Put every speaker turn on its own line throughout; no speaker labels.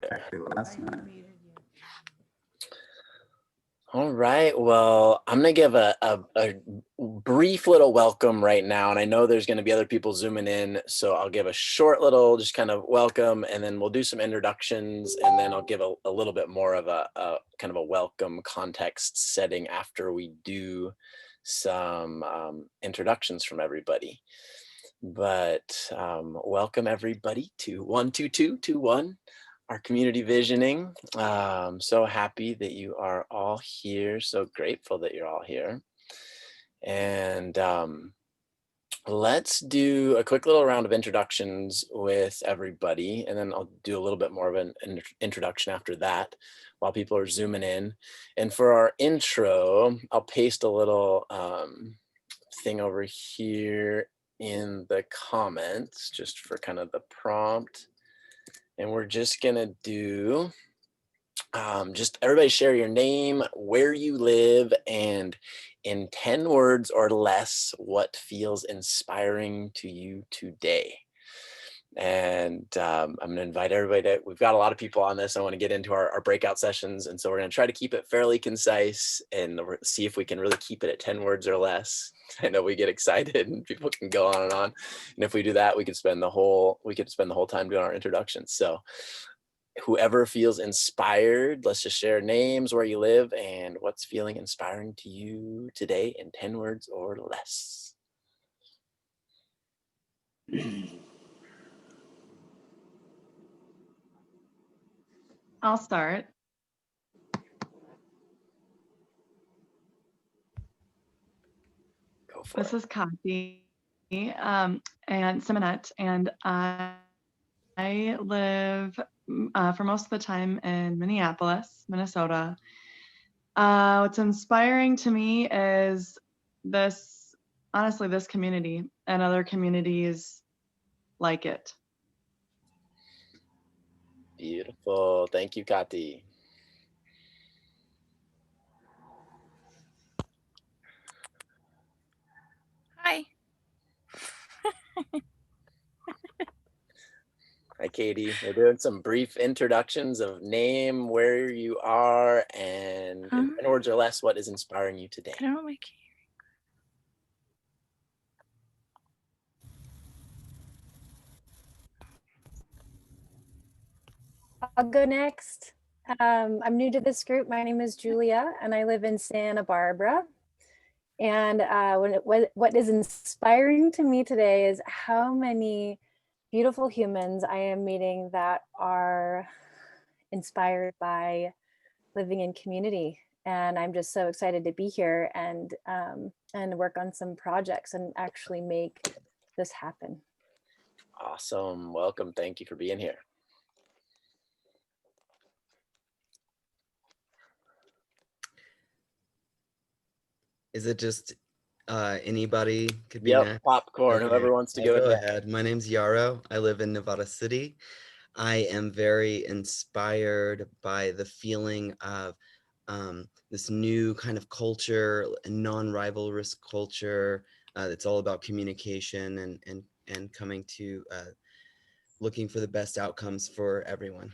Exactly last minute.
All right, well, I'm gonna give a brief little welcome right now, and I know there's gonna be other people zooming in, so I'll give a short little just kind of welcome, and then we'll do some introductions, and then I'll give a little bit more of a kind of a welcome context setting after we do some introductions from everybody. But welcome everybody to 12221. Our community visioning. So happy that you are all here. So grateful that you're all here. And let's do a quick little round of introductions with everybody. And then I'll do a little bit more of an introduction after that while people are zooming in. And for our intro, I'll paste a little thing over here in the comments just for kind of the prompt. And we're just gonna do, just everybody share your name, where you live, and in 10 words or less, what feels inspiring to you today. And I'm gonna invite everybody we've got a lot of people on this. I wanna get into our breakout sessions. And so we're gonna try to keep it fairly concise and see if we can really keep it at 10 words or less. I know we get excited and people can go on and on. And if we do that, we could spend the whole time doing our introductions. So whoever feels inspired, let's just share names, where you live, and what's feeling inspiring to you today in 10 words or less.
I'll start.
Go for
This
it.
is Kathy and Simonette, and I live for most of the time in Minneapolis, Minnesota. What's inspiring to me is this community and other communities like it.
Beautiful. Thank you, Kati.
Hi.
Hi, Katie. We're doing some brief introductions of name, where you are, and in 10 words or less, what is inspiring you today?
I don't know what my key.
I'll go next. I'm new to this group. My name is Julia, and I live in Santa Barbara. And what is inspiring to me today is how many beautiful humans I am meeting that are inspired by living in community. And I'm just so excited to be here and work on some projects and actually make this happen.
Awesome. Welcome. Thank you for being here.
Is it just anybody could be
Yep,
next?
popcorn,
Okay,
whoever wants to
I'll
go
ahead. My name's Yarrow. I live in Nevada City. I am very inspired by the feeling of this new kind of culture, a non-rivalrous culture that's all about communication and coming to looking for the best outcomes for everyone.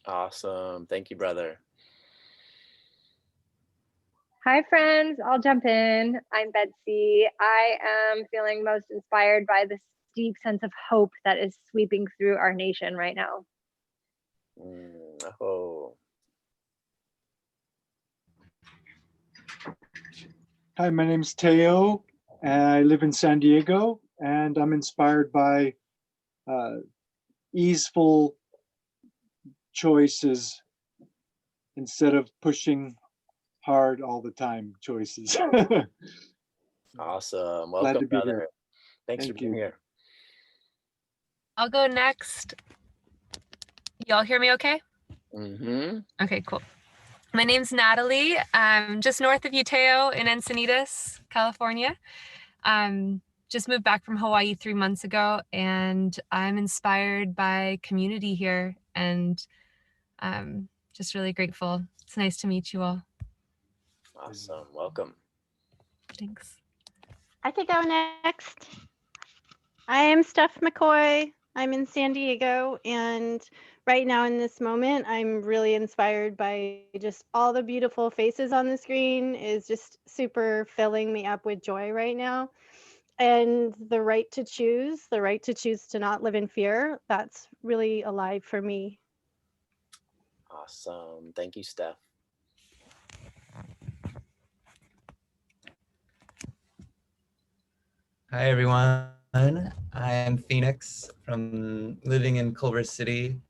Awesome. Thank you, brother.
Hi, friends. I'll jump in. I'm Betsy. I am feeling most inspired by this deep sense of hope that is sweeping through our nation right now.
Oh.
Hi, my name's Teo. I live in San Diego, and I'm inspired by easeful choices instead of pushing hard all the time choices.
Awesome.
Glad
Welcome,
to be
brother.
here.
Thanks for being here.
I'll go next. Y'all hear me okay?
Mm-hmm.
Okay, cool. My name's Natalie. I'm just north of Uteo in Encinitas, California. Just moved back from Hawaii 3 months ago, and I'm inspired by community here and just really grateful. It's nice to meet you all.
Awesome. Welcome.
Thanks.
I could go next. I am Steph McCoy. I'm in San Diego, and right now in this moment, I'm really inspired by just all the beautiful faces on the screen is just super filling me up with joy right now. And the right to choose to not live in fear, that's really alive for me.
Awesome. Thank you, Steph.
Hi, everyone. I am Phoenix from living in Culver City,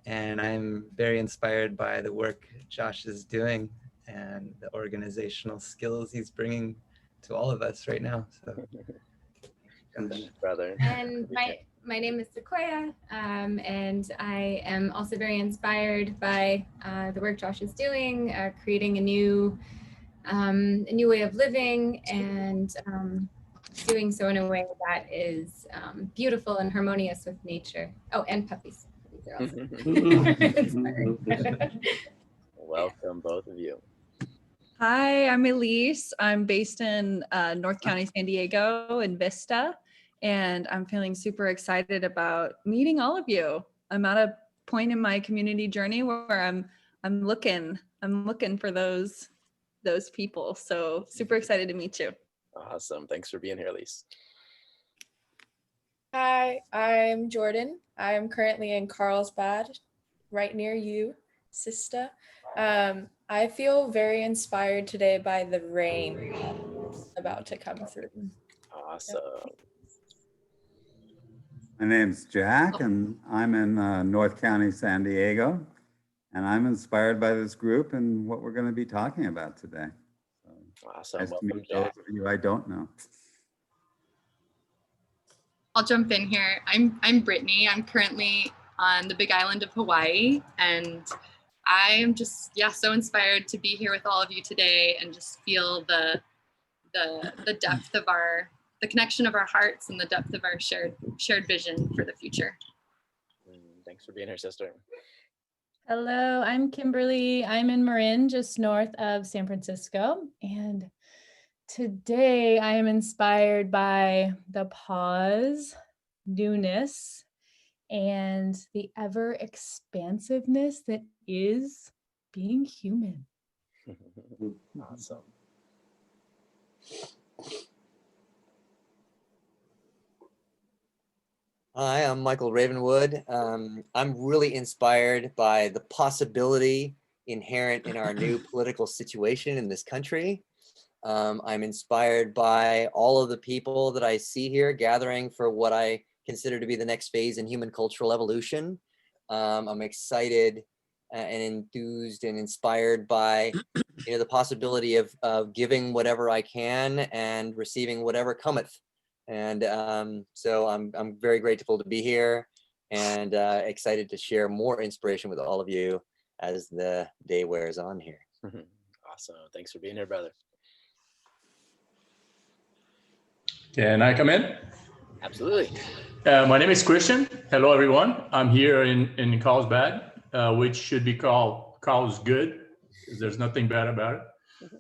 and I'm very inspired by the work Josh is doing and the organizational skills he's bringing to all of us right now. So,
Thanks, brother.
And my name is Sequoia, and I am also very inspired by the work Josh is doing, creating a new way of living, and doing so in a way that is beautiful and harmonious with nature. Oh, and puppies. These are also inspiring.
Welcome, both of you.
Hi, I'm Elise. I'm based in North County, San Diego in Vista, and I'm feeling super excited about meeting all of you. I'm at a point in my community journey where I'm looking for those people. So super excited to meet you.
Awesome. Thanks for being here, Elise.
Hi, I'm Jordan. I'm currently in Carlsbad, right near you, sister. I feel very inspired today by the rain about to come through.
Awesome.
My name's Jack, and I'm in North County, San Diego, and I'm inspired by this group and what we're going to be talking about today. So,
awesome.
Nice
Welcome,
to meet
Jack.
those of you I don't know.
I'll jump in here. I'm Brittany. I'm currently on the Big Island of Hawaii, and I am just so inspired to be here with all of you today and just feel the depth of the connection of our hearts and the depth of our shared vision for the future.
Thanks for being here, sister.
Hello, I'm Kimberly. I'm in Marin, just north of San Francisco, and today I am inspired by the pause, newness, and the ever expansiveness that is being human.
Awesome.
Hi, I'm Michael Ravenwood. I'm really inspired by the possibility inherent in our new political situation in this country. I'm inspired by all of the people that I see here gathering for what I consider to be the next phase in human cultural evolution. I'm excited and enthused and inspired by the possibility of giving whatever I can and receiving whatever cometh. And so I'm very grateful to be here and excited to share more inspiration with all of you as the day wears on here.
Awesome. Thanks for being here, brother.
Can I come in?
Absolutely.
My name is Christian. Hello, everyone. I'm here in Carlsbad, which should be called Carlsgood, because there's nothing bad about it.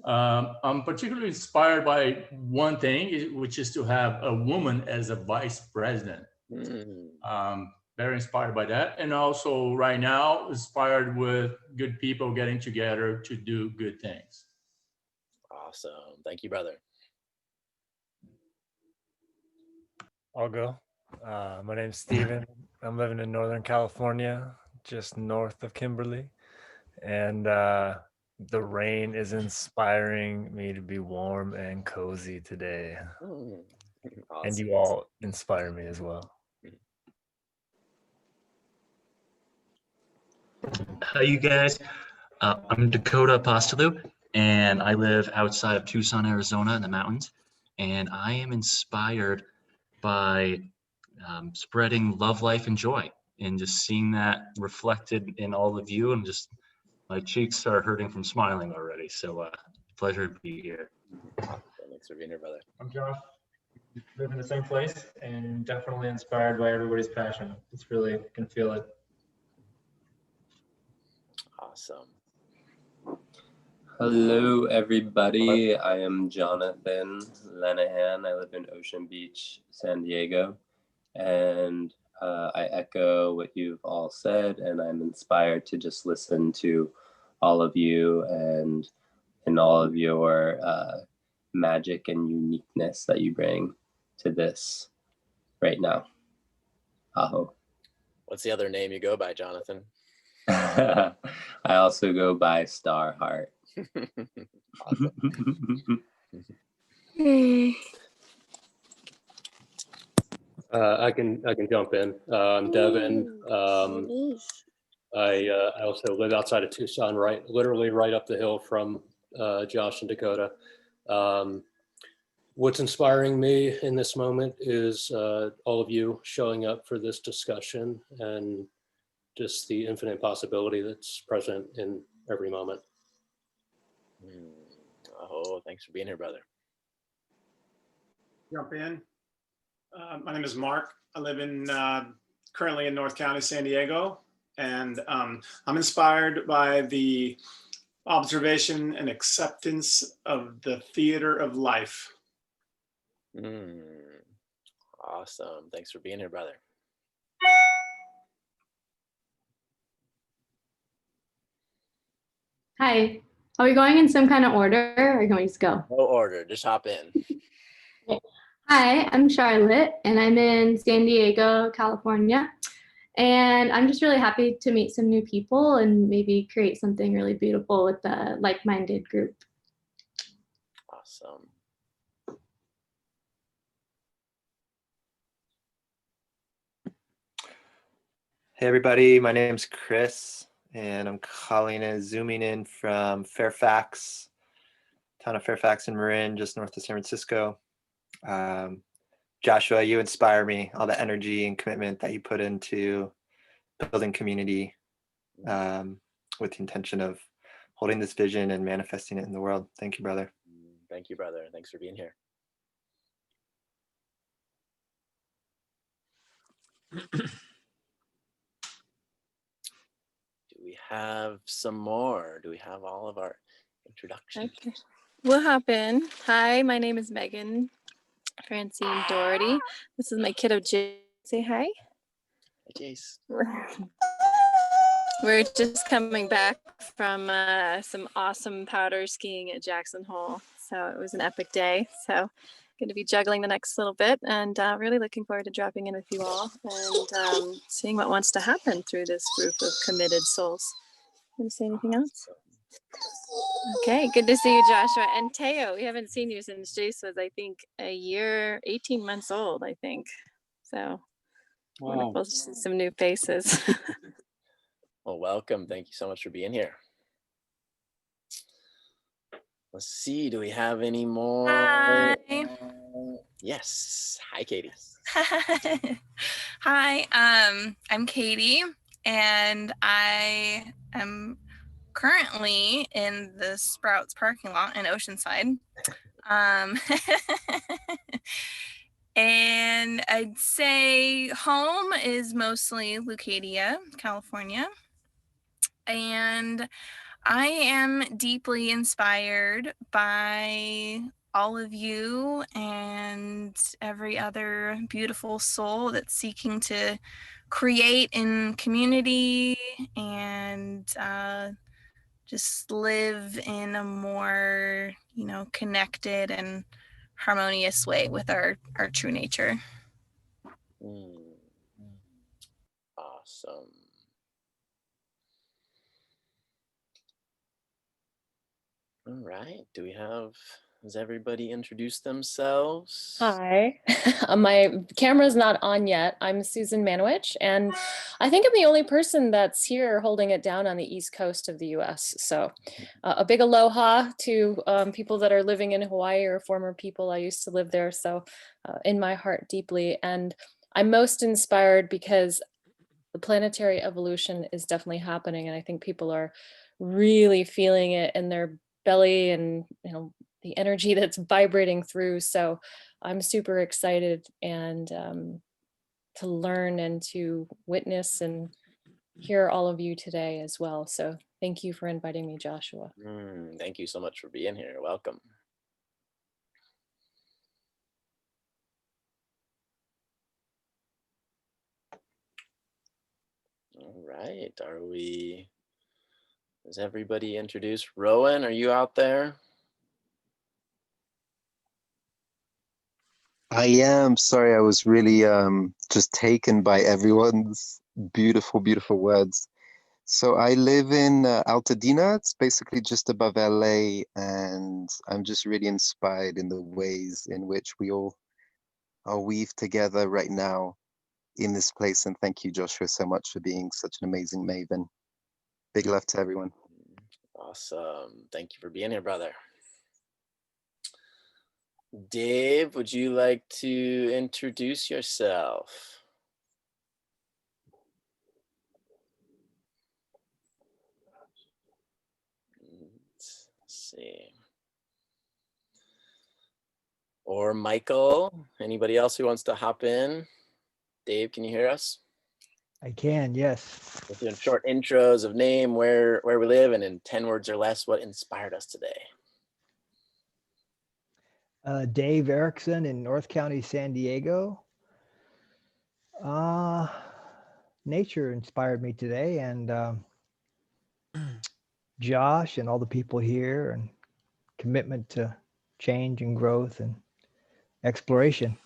I'm particularly inspired by one thing, which is to have a woman as a vice president. Very inspired by that. And also right now, inspired with good people getting together to do good things.
Awesome. Thank you, brother.
I'll go. My name's Steven. I'm living in Northern California, just north of Kimberly. And the rain is inspiring me to be warm and cozy today.
Awesome.
And you all inspire me as well.
Hi, you guys. I'm Dakota Apostolou, and I live outside of Tucson, Arizona in the mountains. And I am inspired by spreading love, life, and joy, and just seeing that reflected in all of you. And just my cheeks are hurting from smiling already. So pleasure to be here.
Thanks for being here, brother.
I'm Josh. Live in the same place and definitely inspired by everybody's passion. It's really, can feel it.
Awesome.
Hello, everybody. I am Jonathan Lenahan. I live in Ocean Beach, San Diego. And I echo what you've all said, and I'm inspired to just listen to all of you and in all of your magic and uniqueness that you bring to this right now. Aho.
What's the other name you go by, Jonathan?
I also go by Starheart.
I can jump in. I'm Devin. I also live outside of Tucson, literally right up the hill from Josh and Dakota. What's inspiring me in this moment is all of you showing up for this discussion and just the infinite possibility that's present in every moment.
Oh, thanks for being here, brother.
Jump in. My name is Mark. I live in currently in North County, San Diego, and I'm inspired by the observation and acceptance of the theater of life.
Awesome. Thanks for being here, brother.
Hi. Are we going in some kind of order or can we just go?
No order, just hop in.
Okay. Hi, I'm Charlotte and I'm in San Diego, California. And I'm just really happy to meet some new people and maybe create something really beautiful with a like-minded group.
Awesome.
Hey everybody, my name's Chris and I'm zooming in from Fairfax, town of Fairfax and Marin, just north of San Francisco. Joshua, you inspire me, all the energy and commitment that you put into building community with the intention of holding this vision and manifesting it in the world. Thank you, brother.
Thank you, brother. Thanks for being here. Do we have some more? Do we have all of our introductions?
Okay, we'll hop in. Hi, my name is Megan Francine Doherty. This is my kiddo Jay. Say hi.
Hi, Jace.
We're just coming back from some awesome powder skiing at Jackson Hole. So it was an epic day. So going to be juggling the next little bit and really looking forward to dropping in with you all and seeing what wants to happen through this group of committed souls. Want to say anything else? Okay, good to see you, Joshua. And Teo, we haven't seen you since Jace was, I think, a year, 18 months old, I think. So wonderful to see some new faces.
Well, welcome. Thank you so much for being here. Let's see, do we have any more?
Hi.
Yes. Hi, Katie.
Hi, I'm Katie, and I am currently in the Sprouts parking lot in Oceanside. And I'd say home is mostly Leucadia, California. And I am deeply inspired by all of you and every other beautiful soul that's seeking to create in community and just live in a more, connected and harmonious way with our true nature.
Awesome. All right. Has everybody introduced themselves?
Hi, my camera's not on yet. I'm Susan Manowich, and I think I'm the only person that's here holding it down on the East Coast of the US. So a big aloha to people that are living in Hawaii or former people. I used to live there, so in my heart deeply. And I'm most inspired because the planetary evolution is definitely happening, and I think people are really feeling it in their belly and the energy that's vibrating through. So I'm super excited and to learn and to witness and hear all of you today as well. So thank you for inviting me, Joshua.
Thank you so much for being here. Welcome. right, is everybody introduced? Rowan, are you out there?
I am sorry, I was really just taken by everyone's beautiful, beautiful words. So I live in Altadena. It's basically just above LA, and I'm just really inspired in the ways in which we all are weaved together right now in this place. And thank you, Joshua, so much for being such an amazing maven. Big love to everyone.
Awesome. Thank you for being here, brother. Dave, would you like to introduce yourself? Let's see. Or Michael, anybody else who wants to hop in? Dave, can you hear us?
I can, yes.
We're doing short intros of name, where we live, and in 10 words or less, what inspired us today.
Dave Erickson in North County, San Diego. Nature inspired me today, and Josh and all the people here, and commitment to change and growth and exploration.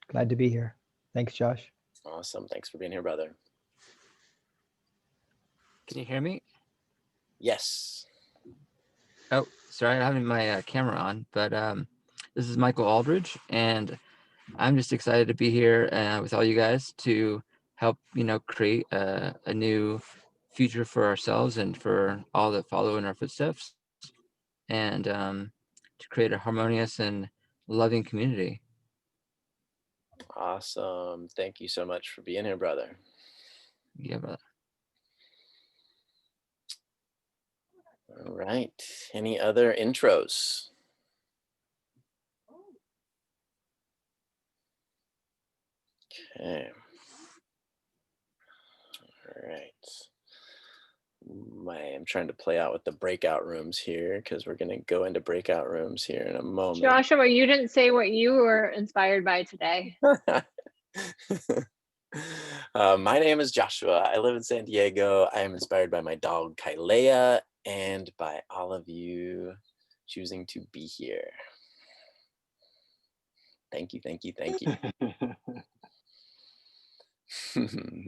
Glad to be here. Thanks, Josh.
Awesome. Thanks for being here, brother.
Can you hear me?
Yes.
Oh, sorry, I don't have my camera on, but this is Michael Aldridge, and I'm just excited to be here with all you guys to help, create a new future for ourselves and for all that follow in our footsteps, and to create a harmonious and loving community.
Awesome. Thank you so much for being here, brother.
Yeah, brother.
All right. Any other intros? Okay. All right. I'm trying to play out with the breakout rooms here because we're going to go into breakout rooms here in a moment.
Joshua, you didn't say what you were inspired by today.
My name is Joshua. I live in San Diego. I am inspired by my dog Kailea and by all of you choosing to be here. Thank you, thank you, thank you.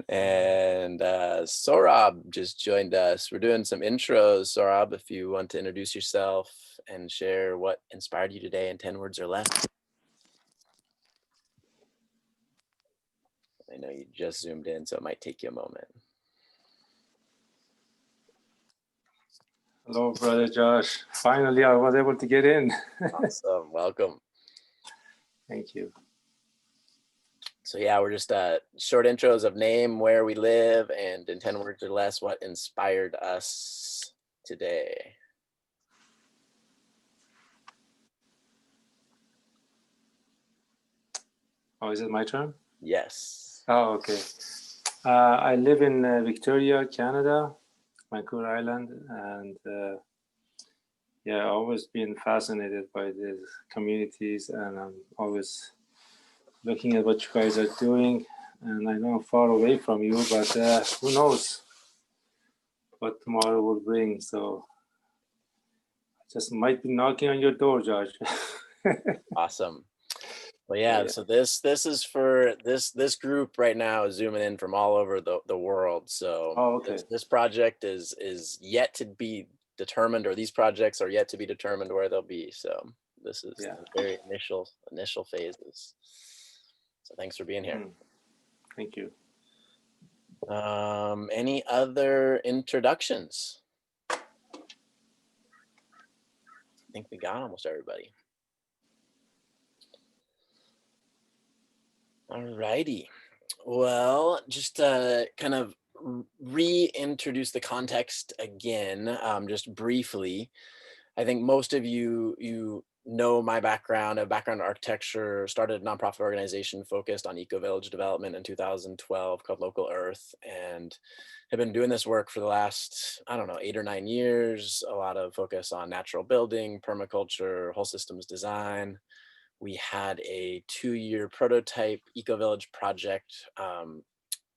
And Sorab just joined us. We're doing some intros. Sorab, if you want to introduce yourself and share what inspired you today in 10 words or less. I know you just zoomed in, so it might take you a moment.
Hello, brother Josh. Finally, I was able to get in.
Awesome, welcome.
Thank you.
So yeah, we're just short intros of name, where we live, and in 10 words or less, what inspired us today.
Oh, is it my turn?
Yes.
Oh, okay. I live in Victoria, Canada, Vancouver Island, and yeah, I've always been fascinated by these communities, and I'm always looking at what you guys are doing. And I know I'm far away from you, but who knows what tomorrow will bring. So I just might be knocking on your door, Josh.
Awesome. Well, yeah, so this is for this group right now is zooming in from all over the world. So
okay.
This project is yet to be determined, or these projects are yet to be determined where they'll be. So this is the very initial phases. So thanks for being here.
Thank you.
Any other introductions? I think we got almost everybody. All righty. Well, just to kind of reintroduce the context again, just briefly. I think most of you know my background. I have a background in architecture, started a nonprofit organization focused on eco-village development in 2012 called Local Earth, and have been doing this work for the last, 8 or 9 years, a lot of focus on natural building, permaculture, whole systems design. We had a 2-year prototype eco-village project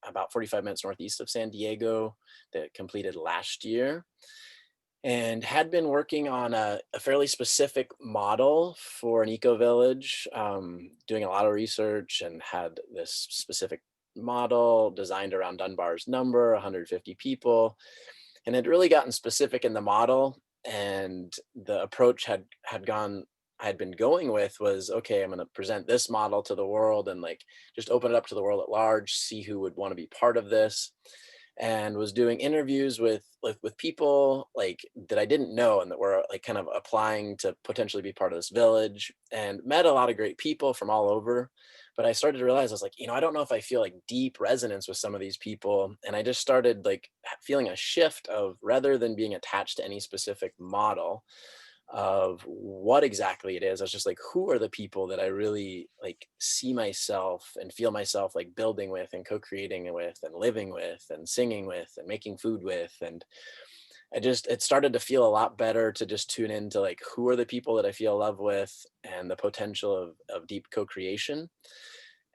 about 45 minutes northeast of San Diego that completed last year, and had been working on a fairly specific model for an eco-village, doing a lot of research, and had this specific model designed around Dunbar's number, 150 people, and had really gotten specific in the model. And the approach had been going with was, okay, I'm going to present this model to the world and like just open it up to the world at large, see who would want to be part of this. And was doing interviews with people like that I didn't know and that were like kind of applying to potentially be part of this village, and met a lot of great people from all over. But I started to realize, I was like, I don't know if I feel like deep resonance with some of these people. And I just started like feeling a shift of, rather than being attached to any specific model of what exactly it is, I was just like, who are the people that I really like see myself and feel myself like building with and co-creating with and living with and singing with and making food with. And it started to feel a lot better to just tune into like, who are the people that I feel love with, and the potential of deep co-creation,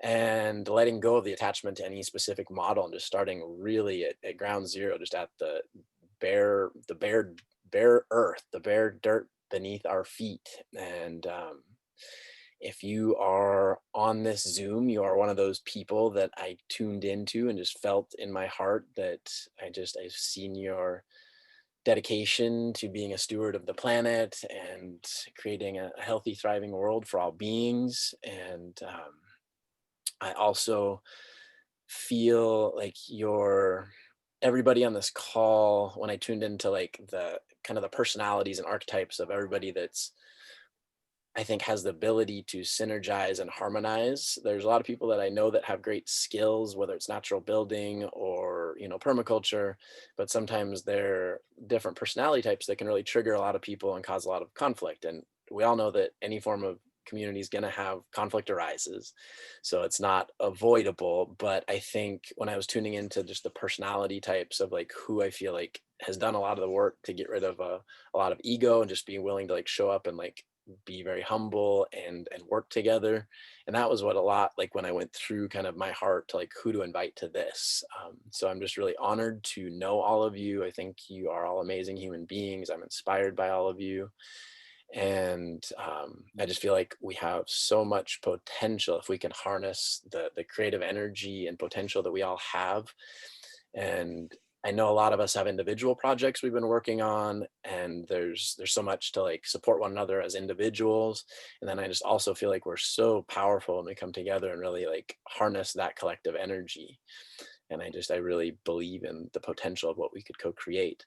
and letting go of the attachment to any specific model, and just starting really at ground zero, just at the bare earth, the bare dirt beneath our feet. And if you are on this Zoom, you are one of those people that I tuned into and just felt in my heart that I've seen your dedication to being a steward of the planet and creating a healthy, thriving world for all beings. And I also feel like everybody on this call, when I tuned into like the kind of the personalities and archetypes of everybody that's, I think, has the ability to synergize and harmonize. There's a lot of people that I know that have great skills, whether it's natural building or, permaculture, but sometimes they're different personality types that can really trigger a lot of people and cause a lot of conflict. And we all know that any form of community is going to have conflict arises, so it's not avoidable. But I think when I was tuning into just the personality types of like who I feel like has done a lot of the work to get rid of a lot of ego, and just being willing to like show up and like be very humble and work together. And that was what a lot, like when I went through kind of my heart to like who to invite to this. So I'm just really honored to know all of you. I think you are all amazing human beings. I'm inspired by all of you. And I just feel like we have so much potential if we can harness the creative energy and potential that we all have. And I know a lot of us have individual projects we've been working on, and there's so much to like support one another as individuals. And then I just also feel like we're so powerful when we come together and really like harness that collective energy. And I really believe in the potential of what we could co-create.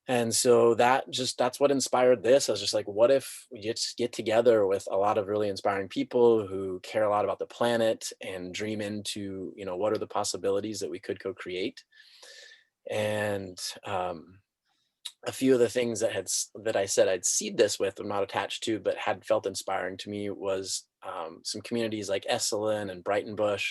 And so that's what inspired this. I was just like, what if we just get together with a lot of really inspiring people who care a lot about the planet and dream into, what are the possibilities that we could co-create. And a few of the things that I said I'd seed this with, I'm not attached to, but had felt inspiring to me, was some communities like Esalen and Brightonbush,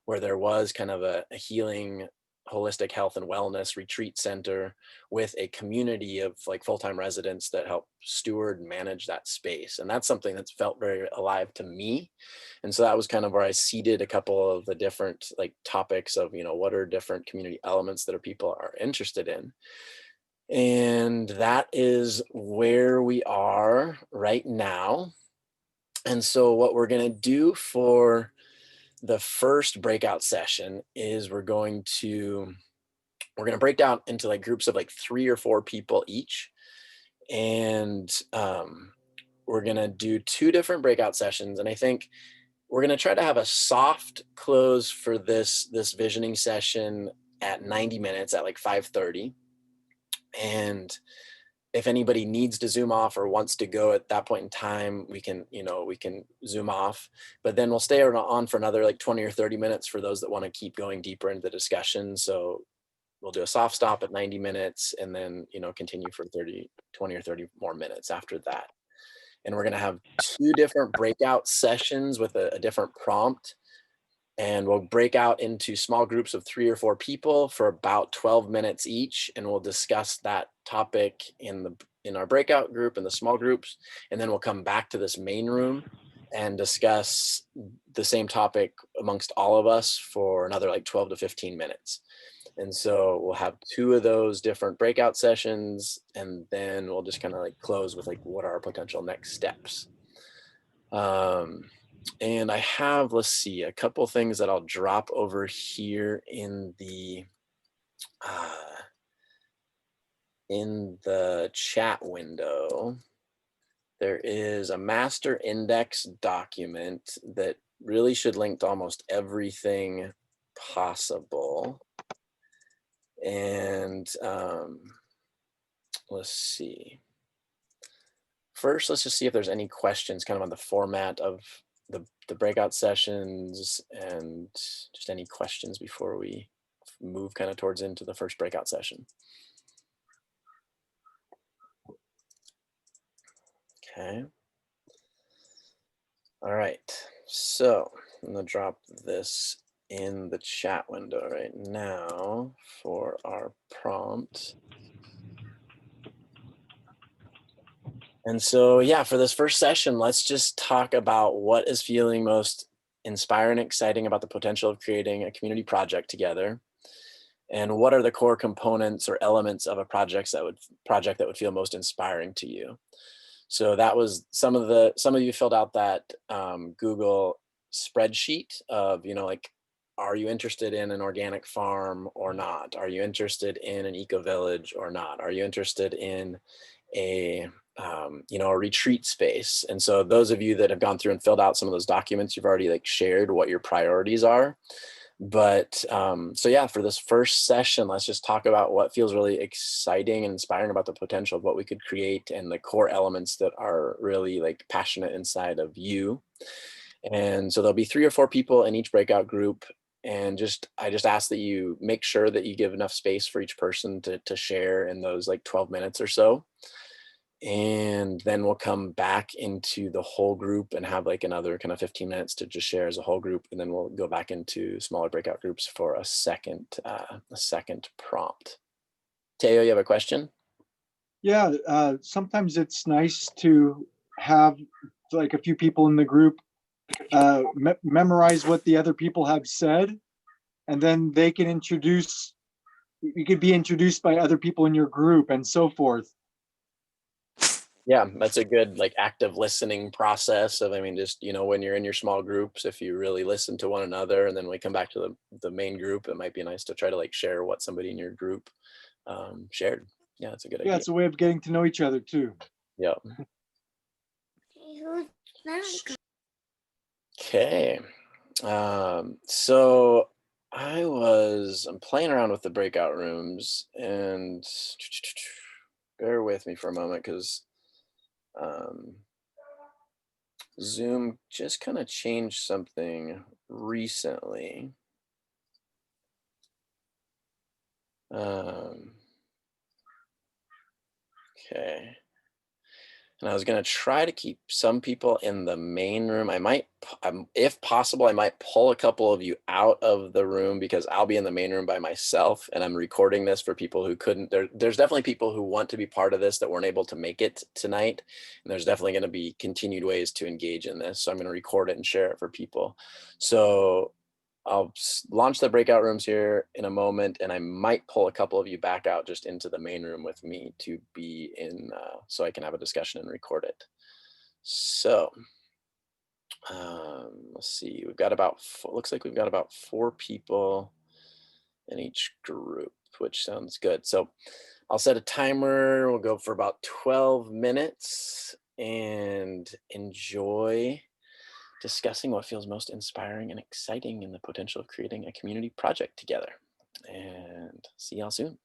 where there was kind of a healing, holistic health and wellness retreat center with a community of like full-time residents that help steward and manage that space. And that's something that's felt very alive to me. And so that was kind of where I seeded a couple of the different like topics of, what are different community elements that people are interested in. And that is where we are right now. And so what we're going to do for the first breakout session is we're going to break down into like groups of like 3 or 4 people each. And we're going to do 2 different breakout sessions. And I think we're going to try to have a soft close for this visioning session at 90 minutes at like 5:30. And if anybody needs to zoom off or wants to go at that point in time, we can zoom off, but then we'll stay on for another like 20 or 30 minutes for those that want to keep going deeper into the discussion. So we'll do a soft stop at 90 minutes and then, continue for 20 or 30 more minutes after that. And we're going to have 2 different breakout sessions with a different prompt. And we'll break out into small groups of 3 or 4 people for about 12 minutes each. And we'll discuss that topic in our breakout group, in the small groups. And then we'll come back to this main room and discuss the same topic amongst all of us for another like 12 to 15 minutes. And so we'll have 2 of those different breakout sessions, and then we'll just kind of like close with like what are our potential next steps. And I have, let's see, a couple things that I'll drop over here in the chat window. There is a master index document that really should link to almost everything possible. And let's see. First, let's just see if there's any questions kind of on the format of the breakout sessions, and just any questions before we move kind of towards into the first breakout session. Okay. All right, so I'm gonna drop this in the chat window right now for our prompt. And so, yeah, for this first session, let's just talk about what is feeling most inspiring and exciting about the potential of creating a community project together. And what are the core components or elements of a project that would feel most inspiring to you? So that was some of you filled out that Google spreadsheet of, like, are you interested in an organic farm or not? Are you interested in an eco-village or not? Are you interested in a retreat space? And so those of you that have gone through and filled out some of those documents, you've already like shared what your priorities are. But so yeah, for this first session, let's just talk about what feels really exciting and inspiring about the potential of what we could create and the core elements that are really like passionate inside of you. And so there'll be 3 or 4 people in each breakout group. And I just ask that you make sure that you give enough space for each person to share in those like 12 minutes or so. And then we'll come back into the whole group and have like another kind of 15 minutes to just share as a whole group. And then we'll go back into smaller breakout groups for a second prompt. Teo, you have a question?
Yeah, sometimes it's nice to have like a few people in the group memorize what the other people have said, and then they can you could be introduced by other people in your group and so forth.
Yeah, that's a good like active listening process of, just, when you're in your small groups, if you really listen to one another and then we come back to the main group, it might be nice to try to like share what somebody in your group shared. Yeah, that's a good idea.
Yeah, it's a way of getting to know each other too.
Yeah. Okay. So I'm playing around with the breakout rooms, and bear with me for a moment because Zoom just kind of changed something recently. Okay. And I was going to try to keep some people in the main room. If possible, I might pull a couple of you out of the room because I'll be in the main room by myself and I'm recording this for people who couldn't. There's definitely people who want to be part of this that weren't able to make it tonight. And there's definitely going to be continued ways to engage in this. So I'm going to record it and share it for people. So I'll launch the breakout rooms here in a moment, and I might pull a couple of you back out just into the main room with me to be in, so I can have a discussion and record it. So let's see, looks like we've got about 4 people in each group, which sounds good. So I'll set a timer. We'll go for about 12 minutes and enjoy discussing what feels most inspiring and exciting in the potential of creating a community project together. And see y'all soon.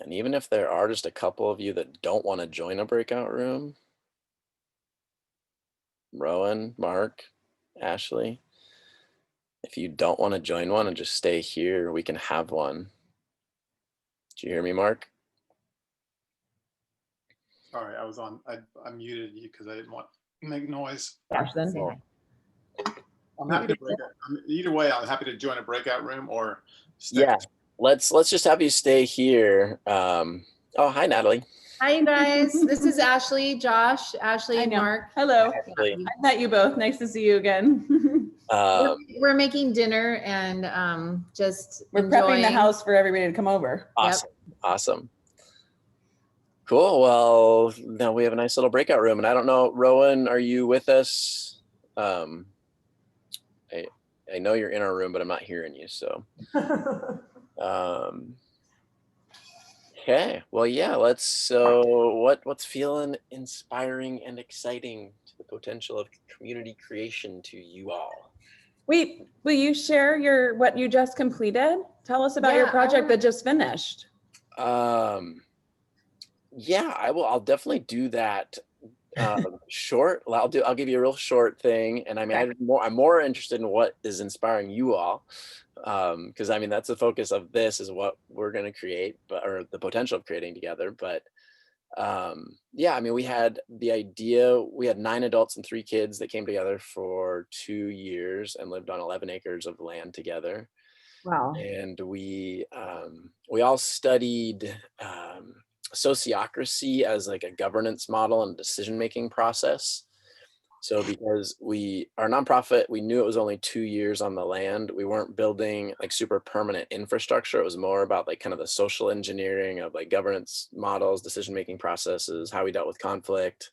And even if there are just a couple of you that don't want to join a breakout room, Rowan, Mark, Ashley, if you don't want to join one and just stay here, we can have one. Did you hear me, Mark?
Sorry, I was on. I muted you because I didn't want to make noise.
Then.
Oh.
I'm happy to break out. Either way, I'm happy to join a breakout room or stick.
Yeah, let's just have you stay here. Oh, hi, Natalie.
Hi guys, this is Ashley, Josh, Ashley, and Mark.
Hello.
Ashley.
I met you both. Nice to see you again.
We're making dinner and just
We're prepping the house for everybody to come over.
Awesome. Awesome. Cool. Well, now we have a nice little breakout room, and I don't know, Rowan, are you with us? I know you're in our room, but I'm not hearing you. So, okay. Well, yeah. Let's. So, what's feeling inspiring and exciting to the potential of community creation to you all?
Wait, will you share what you just completed? Tell us about your project that just finished.
Yeah, I will. I'll definitely do that. Short. I'll give you a real short thing, and I mean, I'm more interested in what is inspiring you all, because I mean that's the focus of this is what we're going to create, or the potential of creating together. But yeah, I mean, we had the idea. We had 9 adults and 3 kids that came together for 2 years and lived on 11 acres of land together.
Wow.
And we all studied sociocracy as like a governance model and decision-making process. So because our nonprofit, we knew it was only 2 years on the land. We weren't building like super permanent infrastructure. It was more about like kind of the social engineering of like governance models, decision-making processes, how we dealt with conflict.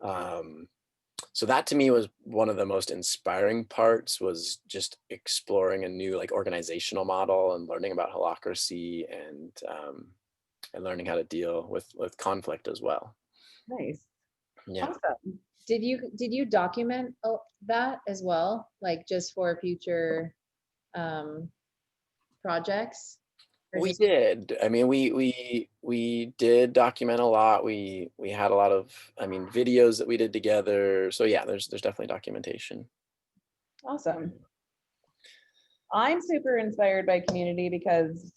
So that to me was one of the most inspiring parts, was just exploring a new like organizational model and learning about holacracy and learning how to deal with conflict as well.
Nice.
Yeah.
Awesome. Did you document that as well, like just for future projects?
We did. I mean, we did document a lot. We had a lot of, I mean, videos that we did together. So yeah, there's definitely documentation.
Awesome. I'm super inspired by community because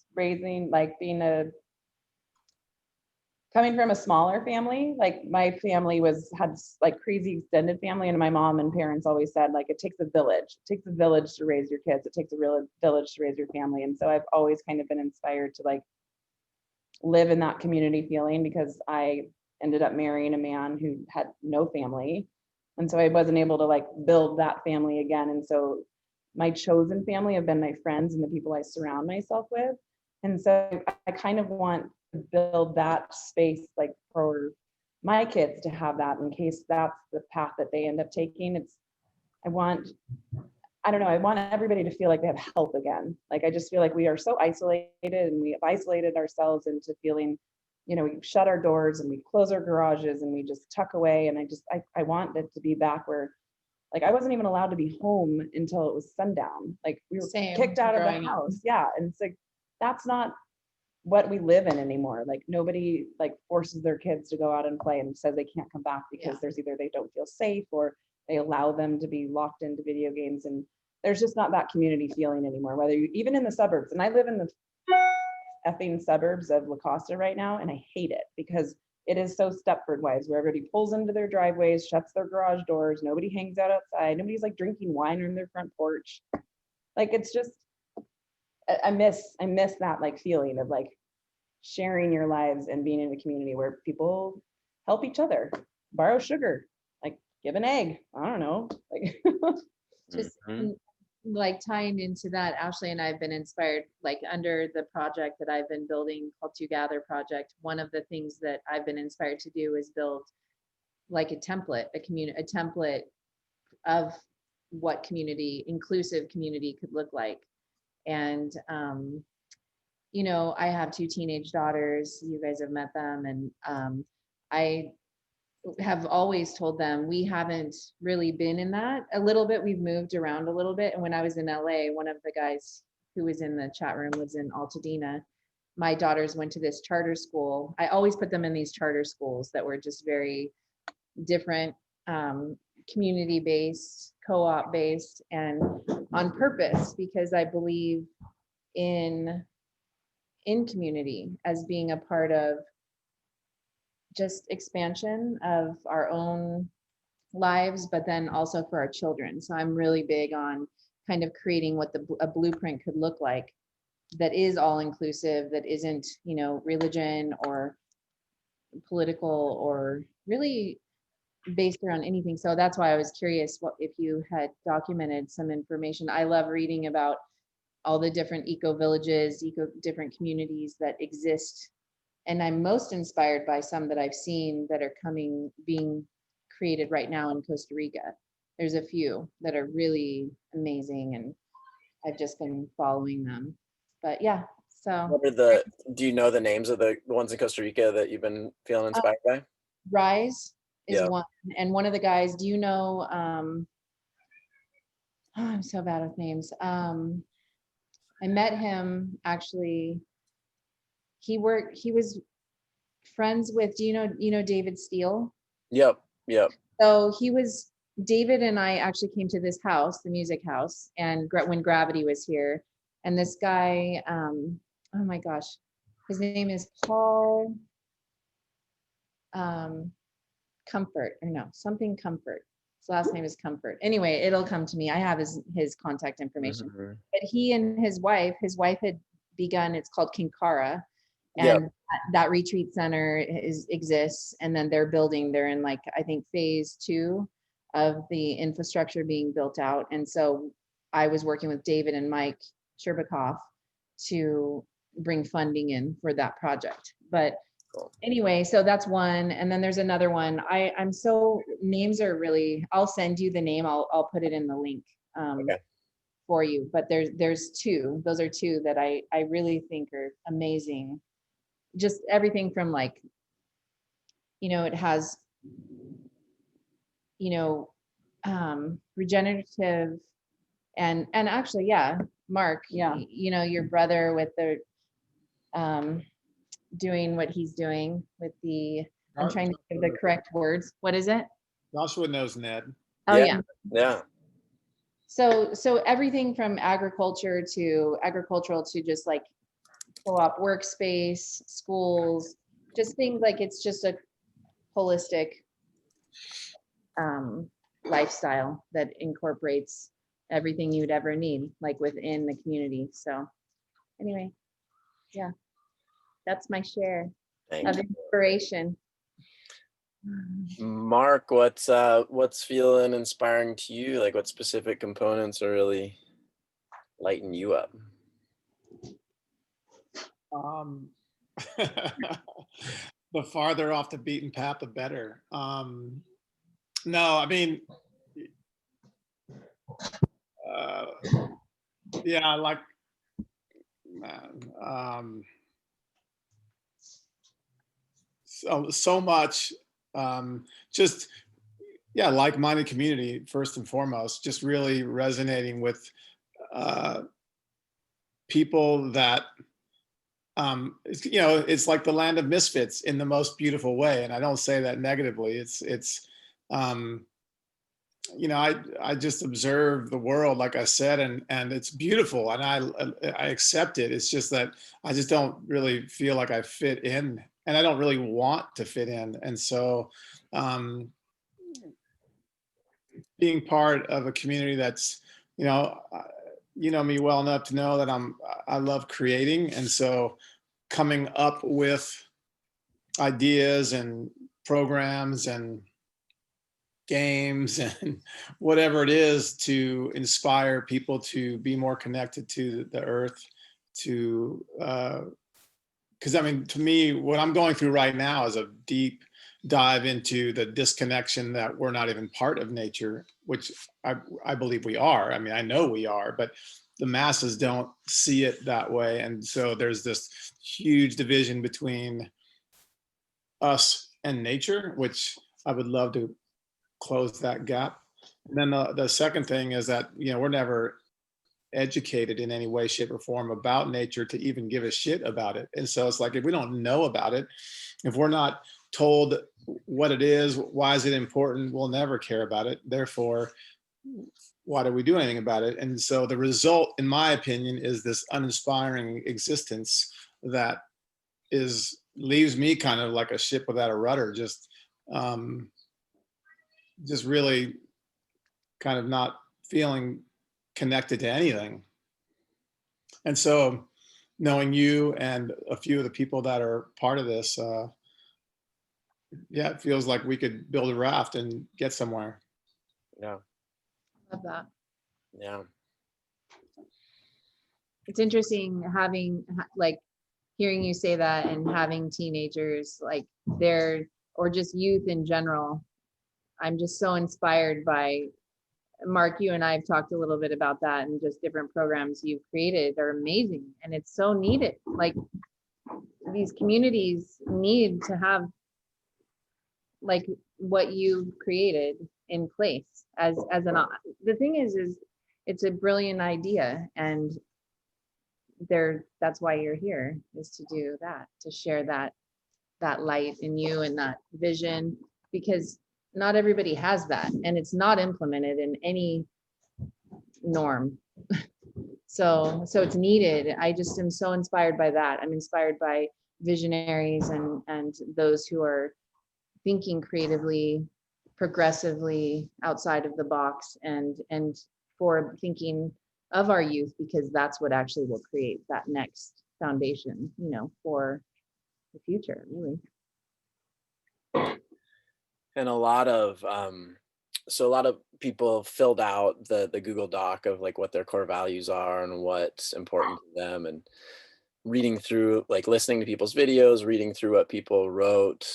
coming from a smaller family, like my family had like crazy extended family, and my mom and parents always said like it takes a village. It takes a village to raise your kids. It takes a real village to raise your family. And so I've always kind of been inspired to like live in that community feeling, because I ended up marrying a man who had no family. And so I wasn't able to like build that family again. And so my chosen family have been my friends and the people I surround myself with. And so I kind of want to build that space like for my kids to have that in case that's the path that they end up taking. I want everybody to feel like they have help again. Like I just feel like we are so isolated, and we have isolated ourselves into feeling, we shut our doors and we close our garages and we just tuck away. And I want it to be back where like I wasn't even allowed to be home until it was sundown. Like we were kicked out of the house. Yeah. And it's like, that's not what we live in anymore. Like nobody like forces their kids to go out and play and says they can't come back because there's either they don't feel safe or they allow them to be locked into video games. And there's just not that community feeling anymore, whether you even in the suburbs. And I live in the effing suburbs of La Costa right now, and I hate it because it is so Stepford wives, where everybody pulls into their driveways, shuts their garage doors, nobody hangs out outside, nobody's like drinking wine on their front porch. Like it's just, I miss that like feeling of like sharing your lives and being in a community where people help each other, borrow sugar, like give an egg. I don't know, like
just like tying into that, Ashley and I have been inspired, like under the project that I've been building called To Gather Project. One of the things that I've been inspired to do is build like a template, a template of what inclusive community could look like. And I have 2 teenage daughters. You guys have met them, and I have always told them we haven't really been in that. A little bit, we've moved around a little bit. And when I was in LA, one of the guys who was in the chat room lives in Altadena. My daughters went to this charter school. I always put them in these charter schools that were just very different, community-based, co-op based, and on purpose, because I believe in in community as being a part of just expansion of our own lives, but then also for our children. So I'm really big on kind of creating what a blueprint could look like that is all inclusive, that isn't, you know, religion or political or really based around anything. So that's why I was curious what if you had documented some information. I love reading about all the different eco villages, different communities that exist. And I'm most inspired by some that I've seen that are being created right now in Costa Rica. There's a few that are really amazing, and I've just been following them. But yeah, so.
What are do you know the names of the ones in Costa Rica that you've been feeling inspired by?
Rise is
Yeah.
one. And one of the guys, do you know, oh, I'm so bad with names. I met him actually. He was friends with, do you know David Steele?
Yep.
So David and I actually came to this house, the music house, and when Gravity was here, and this guy, oh my gosh, his name is Paul Comfort, or no, something Comfort. His last name is Comfort. Anyway, it'll come to me. I have his contact information. But he and his wife had begun, it's called Kinkara, and that retreat center exists, and then they're in like, I think phase 2 of the infrastructure being built out. And so I was working with David and Mike Sherbakov to bring funding in for that project. But anyway, so that's one. And then there's another one. Names are really, I'll send you the name. I'll put it in the link for you. But there's two. Those are two that I really think are amazing. Just everything from like, you know, it has, you know, regenerative and actually, yeah, Mark, you know, your brother with the doing what he's doing with I'm trying to give the correct words. What is it?
Joshua knows Ned.
Oh yeah.
Yeah.
So everything from agricultural to just like co-op workspace, schools, just things like it's just a holistic lifestyle that incorporates everything you'd ever need, like within the community. So anyway, yeah, that's my share of inspiration.
Mark, what's feeling inspiring to you? Like what specific components are really lighting you up?
The farther off the beaten path, the better. No, I mean, yeah, like, so much, just, yeah, like-minded community, first and foremost, just really resonating with people that, you know, it's like the land of misfits in the most beautiful way. And I don't say that negatively. It's you know, I just observe the world, like I said, and it's beautiful, and I accept it. It's just that I just don't really feel like I fit in, and I don't really want to fit in. And so being part of a community that's, you know me well enough to know that I love creating. And so coming up with ideas and programs and games and whatever it is to inspire people to be more connected to the earth, to because I mean, to me, what I'm going through right now is a deep dive into the disconnection that we're not even part of nature, which I believe we are. I mean, I know we are, but the masses don't see it that way. And so there's this huge division between us and nature, which I would love to close that gap. And then the second thing is that, you know, we're never educated in any way, shape, or form about nature to even give a shit about it. And so it's like, if we don't know about it, if we're not told what it is, why is it important, we'll never care about it. Therefore, why do we do anything about it? And so the result, in my opinion, is this uninspiring existence that leaves me kind of like a ship without a rudder, just really kind of not feeling connected to anything. And so knowing you and a few of the people that are part of this, yeah, it feels like we could build a raft and get somewhere.
Yeah.
Love that.
Yeah.
It's interesting having like hearing you say that and having teenagers like or just youth in general. I'm just so inspired by Mark, you and I have talked a little bit about that, and just different programs you've created are amazing, and it's so needed. Like these communities need to have like what you've created in place as the thing is it's a brilliant idea, and that's why you're here, is to do that, to share that light in you and that vision, because not everybody has that, and it's not implemented in any norm. So it's needed. I just am so inspired by that. I'm inspired by visionaries and those who are thinking creatively, progressively, outside of the box, and for thinking of our youth, because that's what actually will create that next foundation, for the future, really.
And a lot of people filled out the Google Doc of like what their core values are and what's important to them, and reading through, like listening to people's videos, reading through what people wrote.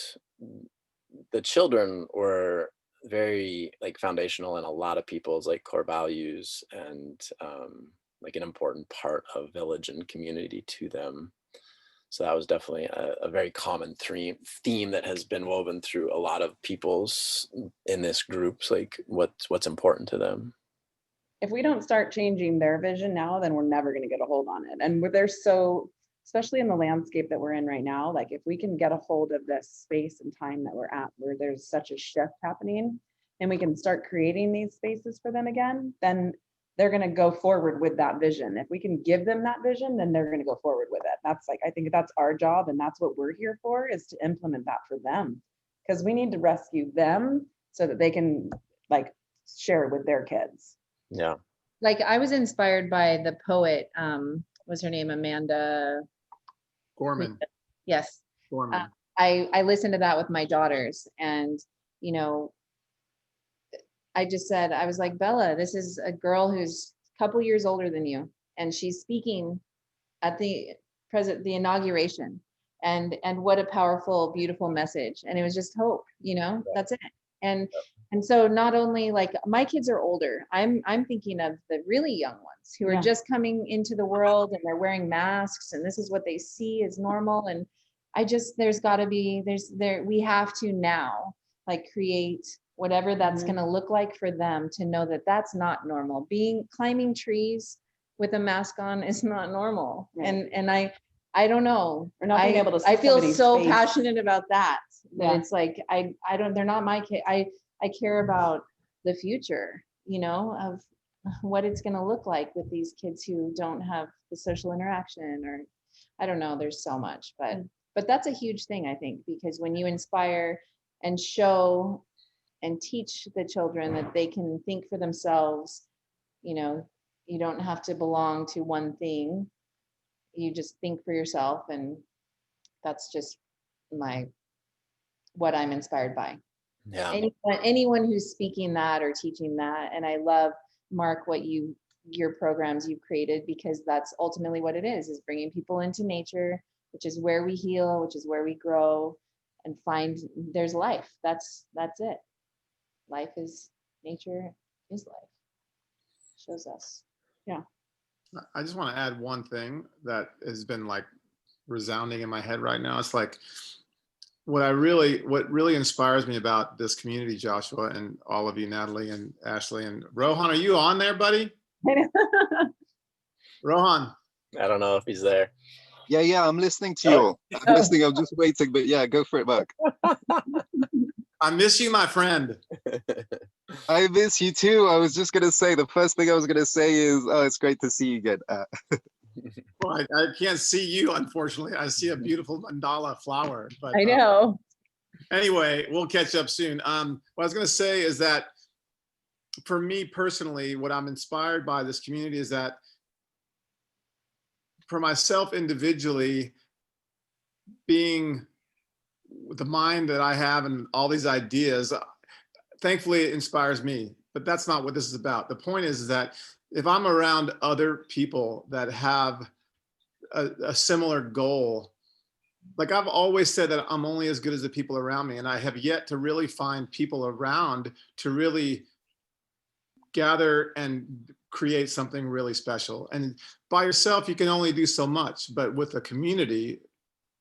The children were very like foundational in a lot of people's like core values, and like an important part of village and community to them. So that was definitely a very common theme that has been woven through a lot of people's in this groups, like what's important to them.
If we don't start changing their vision now, then we're never going to get a hold on it. And they're so, especially in the landscape that we're in right now, like if we can get a hold of this space and time that we're at, where there's such a shift happening, and we can start creating these spaces for them again, then they're going to go forward with that vision. If we can give them that vision, then they're going to go forward with it. That's like, I think that's our job, and that's what we're here for, is to implement that for them, because we need to rescue them so that they can like share it with their kids.
Yeah.
Like I was inspired by the poet, what's her name? Amanda
Gorman.
Yes.
Gorman.
I listened to that with my daughters, and I just said, I was like, Bella, this is a girl who's a couple years older than you, and she's speaking at the inauguration, and what a powerful, beautiful message. And it was just hope, that's it. And so not only like my kids are older, I'm thinking of the really young ones who are just coming into the world, and they're wearing masks, and this is what they see as normal. And we have to now like create whatever that's going to look like for them, to know that that's not normal. Climbing trees with a mask on is not normal. Right. And I don't know.
Or not being able to see
I feel
somebody's
so
face.
passionate about that.
Yeah.
It's like, they're not my kid. I care about the future, of what it's going to look like with these kids who don't have the social interaction, or I don't know, there's so much, but that's a huge thing, I think, because when you inspire and show and teach the children that they can think for themselves, you don't have to belong to one thing. You just think for yourself, and that's just what I'm inspired by.
Yeah.
Anyone who's speaking that or teaching that. And I love, Mark, your programs you've created, because that's ultimately what it is bringing people into nature, which is where we heal, which is where we grow and find there's life. That's it. Life is nature is life. Shows us. Yeah.
I just want to add one thing that has been like resounding in my head right now. It's like what really inspires me about this community, Joshua, and all of you, Natalie and Ashley and Rohan. Are you on there, buddy? Rohan.
I don't know if he's there.
Yeah, I'm listening to you all. I'm listening, I'm just waiting, but yeah, go for it, Mark.
I miss you, my friend.
I miss you too. I was just going to say, the first thing I was going to say is, oh, it's great to see you again.
Well, I can't see you, unfortunately. I see a beautiful mandala flower. But
I know.
Anyway, we'll catch up soon. What I was going to say is that for me personally, what I'm inspired by this community is that for myself individually, being the mind that I have and all these ideas, thankfully it inspires me, but that's not what this is about. The point is that if I'm around other people that have a similar goal, like I've always said that I'm only as good as the people around me, and I have yet to really find people around to really gather and create something really special. And by yourself, you can only do so much, but with a community,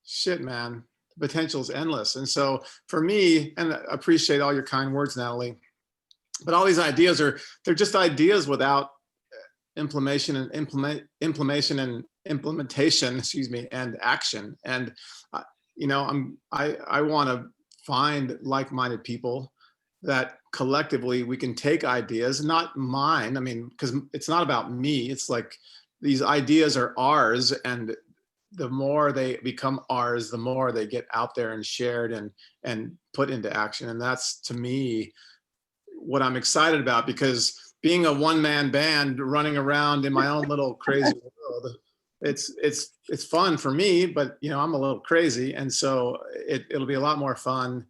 shit, man, the potential is endless. And so for me, and I appreciate all your kind words, Natalie, but all these ideas they're just ideas without implementation and implementation, excuse me, and action. And you know, I want to find like-minded people that collectively we can take ideas, not mine. I mean, because it's not about me. It's like these ideas are ours, and the more they become ours, the more they get out there and shared and put into action. And that's, to me, what I'm excited about, because being a one-man band running around in my own little crazy world, it's fun for me, but you know, I'm a little crazy. And so it'll be a lot more fun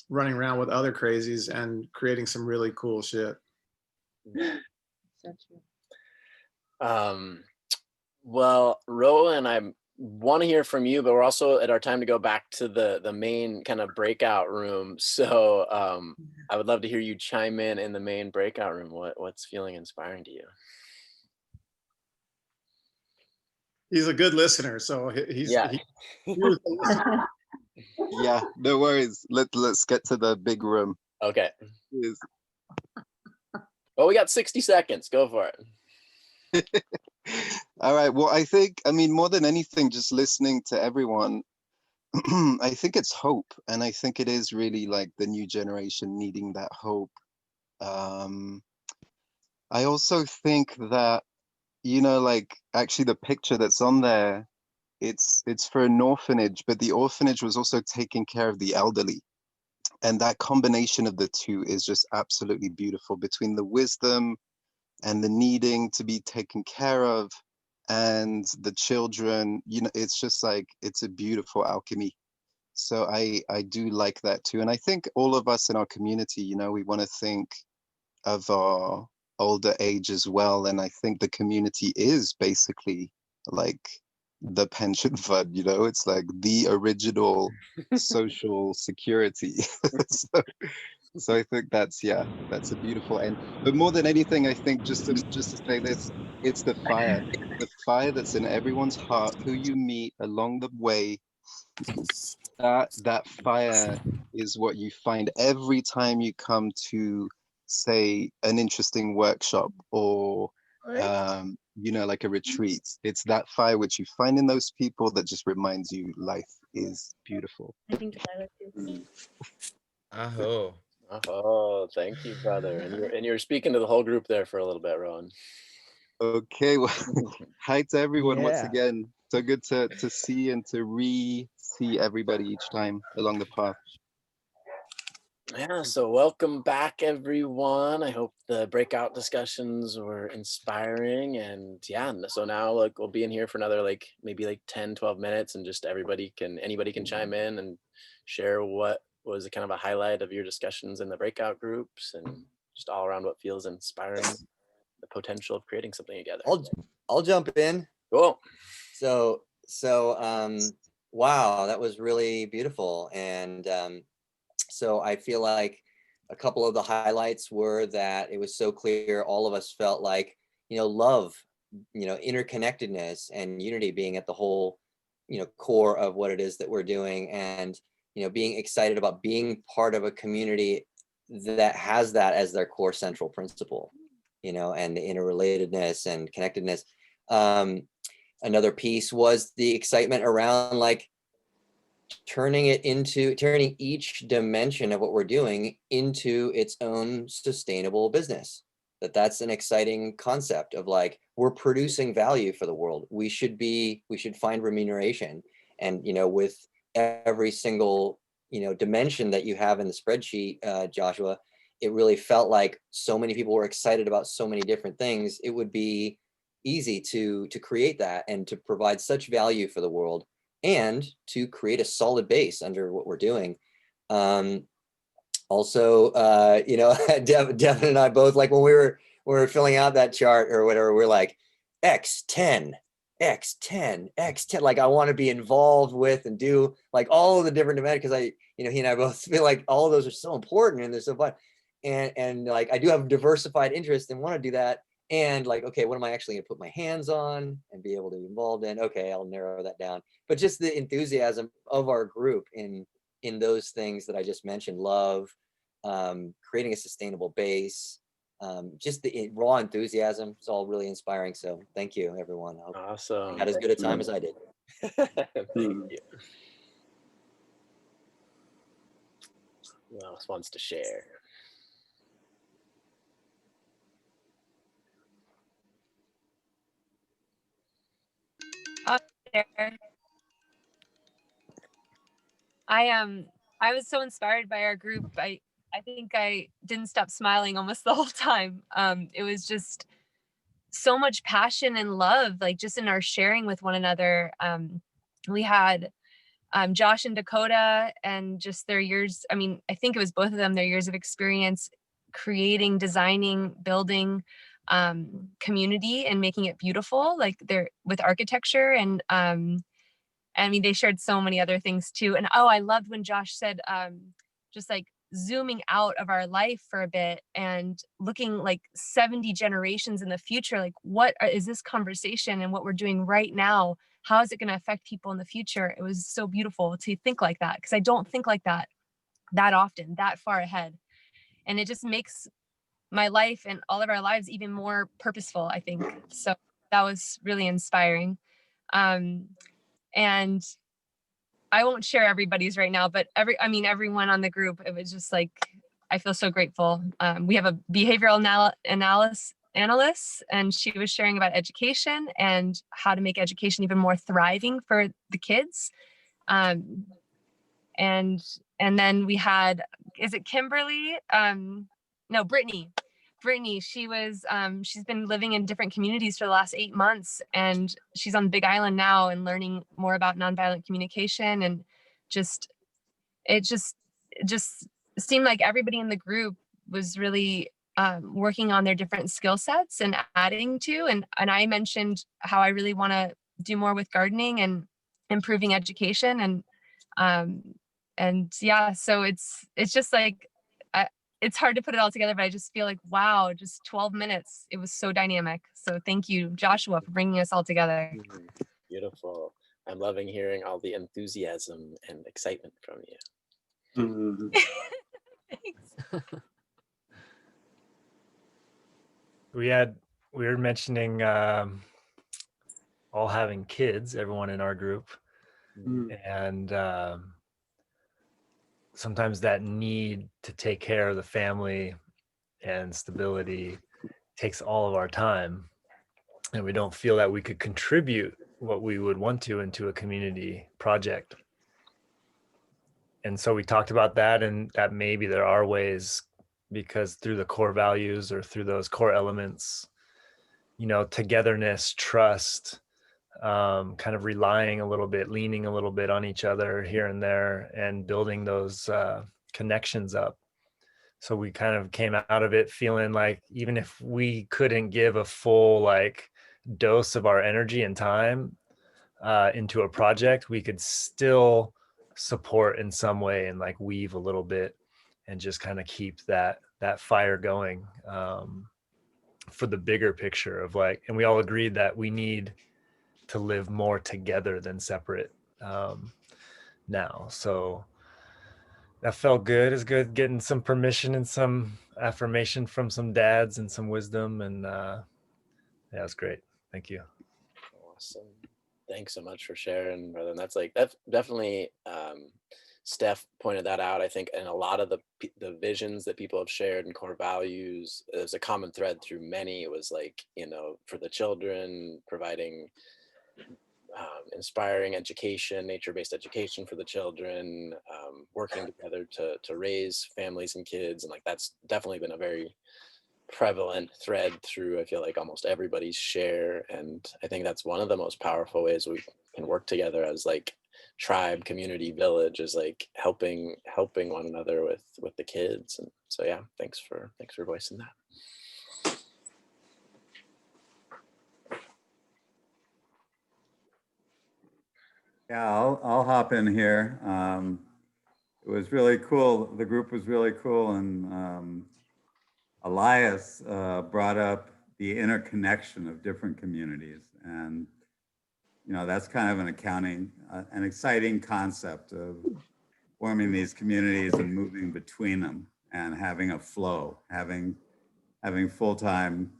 running around with other crazies and creating some really cool shit.
Well, Rowan, I want to hear from you, but we're also at our time to go back to the main kind of breakout room. So I would love to hear you chime in the main breakout room. What's feeling inspiring to you?
He's a good listener, so he's
yeah.
Yeah, no worries. Let's get to the big room.
Okay. Well, we got 60 seconds. Go for it.
All right. Well, I mean, more than anything, just listening to everyone, I think it's hope. And I think it is really like the new generation needing that hope. I also think that, you know, like actually the picture that's on there, it's for an orphanage, but the orphanage was also taking care of the elderly. And that combination of the two is just absolutely beautiful, between the wisdom and the needing to be taken care of and the children. You know, it's just like, it's a beautiful alchemy. So I do like that too. And I think all of us in our community, you know, we want to think of our older age as well. And I think the community is basically like the pension fund, you know, it's like the original social security. So I think that's a beautiful end. But more than anything, I think just to say this, it's the fire that's in everyone's heart, who you meet along the way. That fire is what you find every time you come to, say, an interesting workshop or you know, like a retreat. It's that fire which you find in those people that just reminds you life is beautiful.
I think Tyler too.
Oh, thank you, brother. And you're speaking to the whole group there for a little bit, Rowan.
Okay, well, hi to everyone once
Yeah.
again. So good to see and to re-see everybody each time along the path.
Yeah, so welcome back, everyone. I hope the breakout discussions were inspiring. And yeah, so now like we'll be in here for another like maybe like 10, 12 minutes, and just anybody can chime in and share what was kind of a highlight of your discussions in the breakout groups, and just all around what feels inspiring, the potential of creating something together.
I'll jump in.
Cool.
So wow, that was really beautiful. And so I feel like a couple of the highlights were that it was so clear, all of us felt like, you know, love, you know, interconnectedness and unity being at the whole, you know, core of what it is that we're doing. And, you know, being excited about being part of a community that has that as their core central principle, you know, and the interrelatedness and connectedness. Another piece was the excitement around like turning each dimension of what we're doing into its own sustainable business. that's an exciting concept of like, we're producing value for the world. We should find remuneration. And, you know, with every single, you know, dimension that you have in the spreadsheet, Joshua, it really felt like so many people were excited about so many different things. It would be easy to create that and to provide such value for the world and to create a solid base under what we're doing. Also, you know, Devin and I both, like when we were filling out that chart or whatever, we're like X10, X10, X10. Like I want to be involved with and do like all of the different dimensions, because you know, he and I both feel like all of those are so important and they're so fun. And like I do have diversified interest and want to do that. And like, okay, what am I actually going to put my hands on and be able to be involved in? Okay, I'll narrow that down. But just the enthusiasm of our group in those things that I just mentioned, love, creating a sustainable base, just the raw enthusiasm, it's all really inspiring. So thank you, everyone.
Awesome.
You had as good a time as I did.
Thank you. Who else wants to share?
I was so inspired by our group. I think I didn't stop smiling almost the whole time. It was just so much passion and love, like just in our sharing with one another. We had Josh and Dakota, and just their years. I mean, I think it was both of them, their years of experience creating, designing, building community and making it beautiful, like they're with architecture. And I mean, they shared so many other things too. And oh, I loved when Josh said, just like zooming out of our life for a bit and looking like 70 generations in the future, like what is this conversation and what we're doing right now? How is it going to affect people in the future? It was so beautiful to think like that, because I don't think like that often, that far ahead. And it just makes my life and all of our lives even more purposeful, I think. So that was really inspiring. And I won't share everybody's right now, but everyone on the group, it was just like, I feel so grateful. We have a behavioral analyst, and she was sharing about education and how to make education even more thriving for the kids. And then we had, is it Kimberly? No, Brittany. She was, she's been living in different communities for the last 8 months, and she's on Big Island now and learning more about nonviolent communication. And it just seemed like everybody in the group was really working on their different skill sets and adding to, and I mentioned how I really want to do more with gardening and improving education. And yeah, so it's just like, it's hard to put it all together, but I just feel like, wow, just 12 minutes. It was so dynamic. So thank you, Joshua, for bringing us all together.
Beautiful. I'm loving hearing all the enthusiasm and excitement from you.
Thanks.
We were mentioning all having kids, everyone in our group. And sometimes that need to take care of the family and stability takes all of our time, and we don't feel that we could contribute what we would want to into a community project. And so we talked about that, and that maybe there are ways, because through the core values or through those core elements, you know, togetherness, trust, kind of relying a little bit, leaning a little bit on each other here and there, and building those connections up. So we kind of came out of it feeling like even if we couldn't give a full like dose of our energy and time into a project, we could still support in some way and like weave a little bit and just kind of keep that fire going for the bigger picture of like, and we all agreed that we need to live more together than separate now. So that felt good. It's good getting some permission and some affirmation from some dads and some wisdom, and yeah, it was great. Thank you.
Awesome. Thanks so much for sharing, brother. And that's definitely Steph pointed that out, I think, and a lot of the visions that people have shared and core values, there's a common thread through many. It was like, you know, for the children, providing inspiring education, nature-based education for the children, working together to raise families and kids. And like, that's definitely been a very prevalent thread through, I feel like, almost everybody's share. And I think that's one of the most powerful ways we can work together as like tribe, community, village, is like helping one another with the kids. And so yeah, thanks for voicing that.
Yeah, I'll hop in here. It was really cool. The group was really cool, and Elias brought up the interconnection of different communities, and you know, that's kind of an exciting concept of forming these communities and moving between them and having a flow, having full-time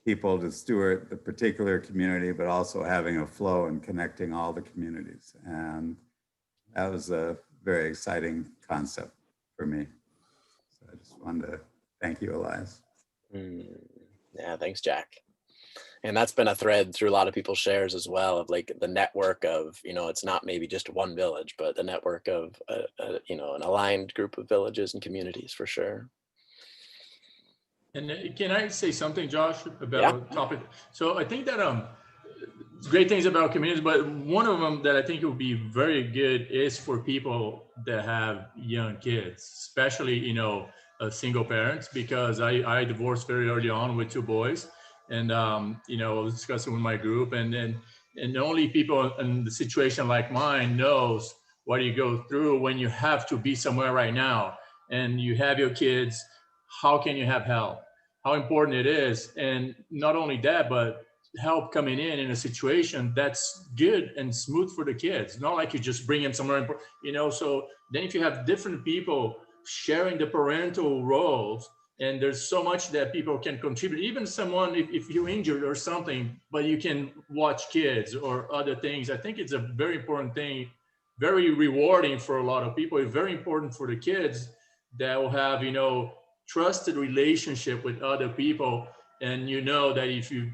people to steward the particular community, but also having a flow and connecting all the communities. And that was a very exciting concept for me. So I just wanted to thank you, Elias.
Yeah, thanks, Jack. And that's been a thread through a lot of people's shares as well, of like the network of, you know, it's not maybe just one village, but the network of, you know, an aligned group of villages and communities for sure.
And can I say something, Josh, about topic? So I think that great things about communities, but one of them that I think would be very good is for people that have young kids, especially, you know, single parents, because I divorced very early on with 2 boys. And, you know, I was discussing with my group, and only people in the situation like mine knows what you go through when you have to be somewhere right now and you have your kids. How can you have help? How important it is. And not only that, but help coming in a situation that's good and smooth for the kids. Not like you just bring them somewhere, you know. So then if you have different people sharing the parental roles, and there's so much that people can contribute, even someone, if you're injured or something, but you can watch kids or other things. I think it's a very important thing, very rewarding for a lot of people. It's very important for the kids that will have, you know, trusted relationship with other people. And you know that if you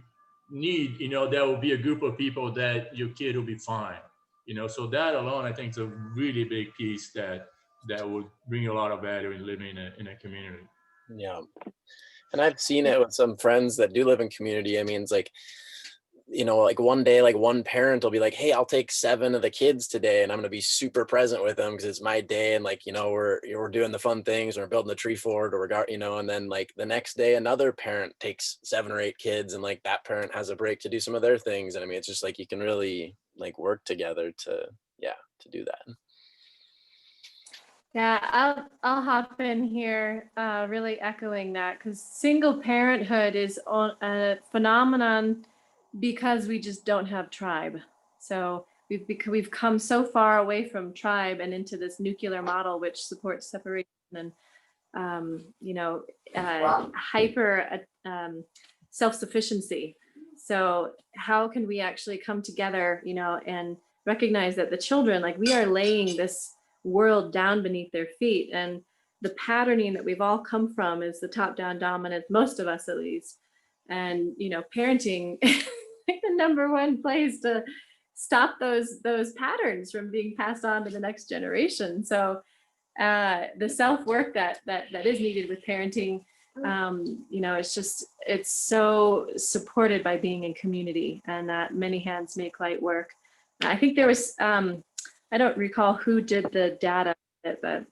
need, you know, there will be a group of people that your kid will be fine. You know, so that alone, I think, is a really big piece that would bring a lot of value in living in a community.
Yeah. And I've seen it with some friends that do live in community. I mean, it's like, you know, like one day, like one parent will be like, hey, I'll take 7 of the kids today and I'm going to be super present with them because it's my day. And like, you know, we're doing the fun things, or we're building the tree fort, or you know, and then like the next day, another parent takes 7 or 8 kids, and like that parent has a break to do some of their things. And I mean, it's just like, you can really like work together to do that.
Yeah, I'll hop in here, really echoing that, because single parenthood is a phenomenon because we just don't have tribe. So we've come so far away from tribe and into this nuclear model, which supports separation and you know, hyper self-sufficiency. So how can we actually come together, you know, and recognize that the children, like, we are laying this world down beneath their feet, and the patterning that we've all come from is the top-down dominance, most of us at least. And you know, parenting like the #1 place to stop those patterns from being passed on to the next generation. So the self-work that is needed with parenting, you know, it's so supported by being in community, and that many hands make light work. I think there was I don't recall who did the data, but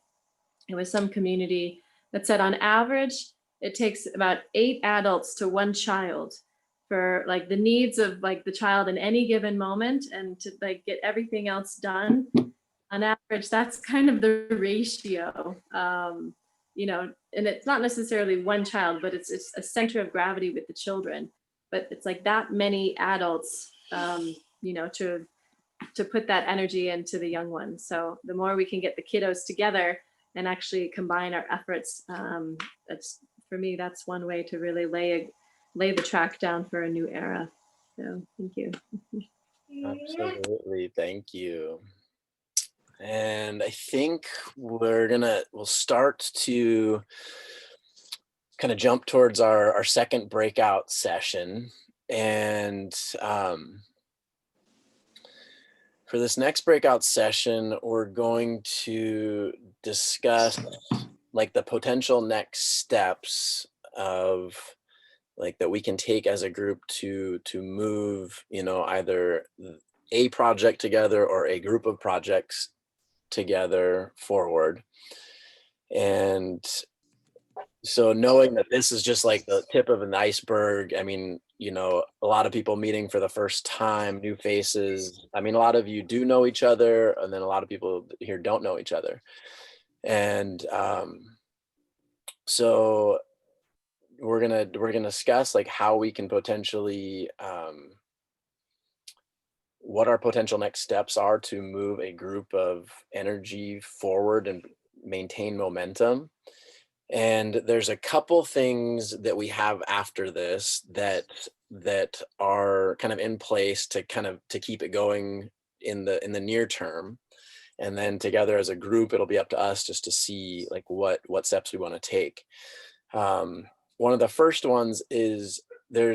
it was some community that said on average, it takes about 8 adults to 1 child for like the needs of like the child in any given moment, and to like get everything else done. On average, that's kind of the ratio, you know, and it's not necessarily 1 child, but it's a center of gravity with the children. But it's like that many adults, you know, to put that energy into the young ones. So the more we can get the kiddos together and actually combine our efforts, that's, for me, that's one way to really lay the track down for a new era. So thank you.
Absolutely, thank you. And I think we'll start to kind of jump towards our second breakout session. And for this next breakout session, we're going to discuss like the potential next steps of like that we can take as a group to move, you know, either a project together or a group of projects together forward. And so knowing that this is just like the tip of an iceberg, I mean, you know, a lot of people meeting for the first time, new faces. I mean, a lot of you do know each other, and then a lot of people here don't know each other. And so we're gonna discuss like how we can potentially what our potential next steps are to move a group of energy forward and maintain momentum. And there's a couple things that we have after this that are kind of in place to keep it going in the near term. And then together as a group, it'll be up to us just to see like what steps we want to take. One of the first ones is there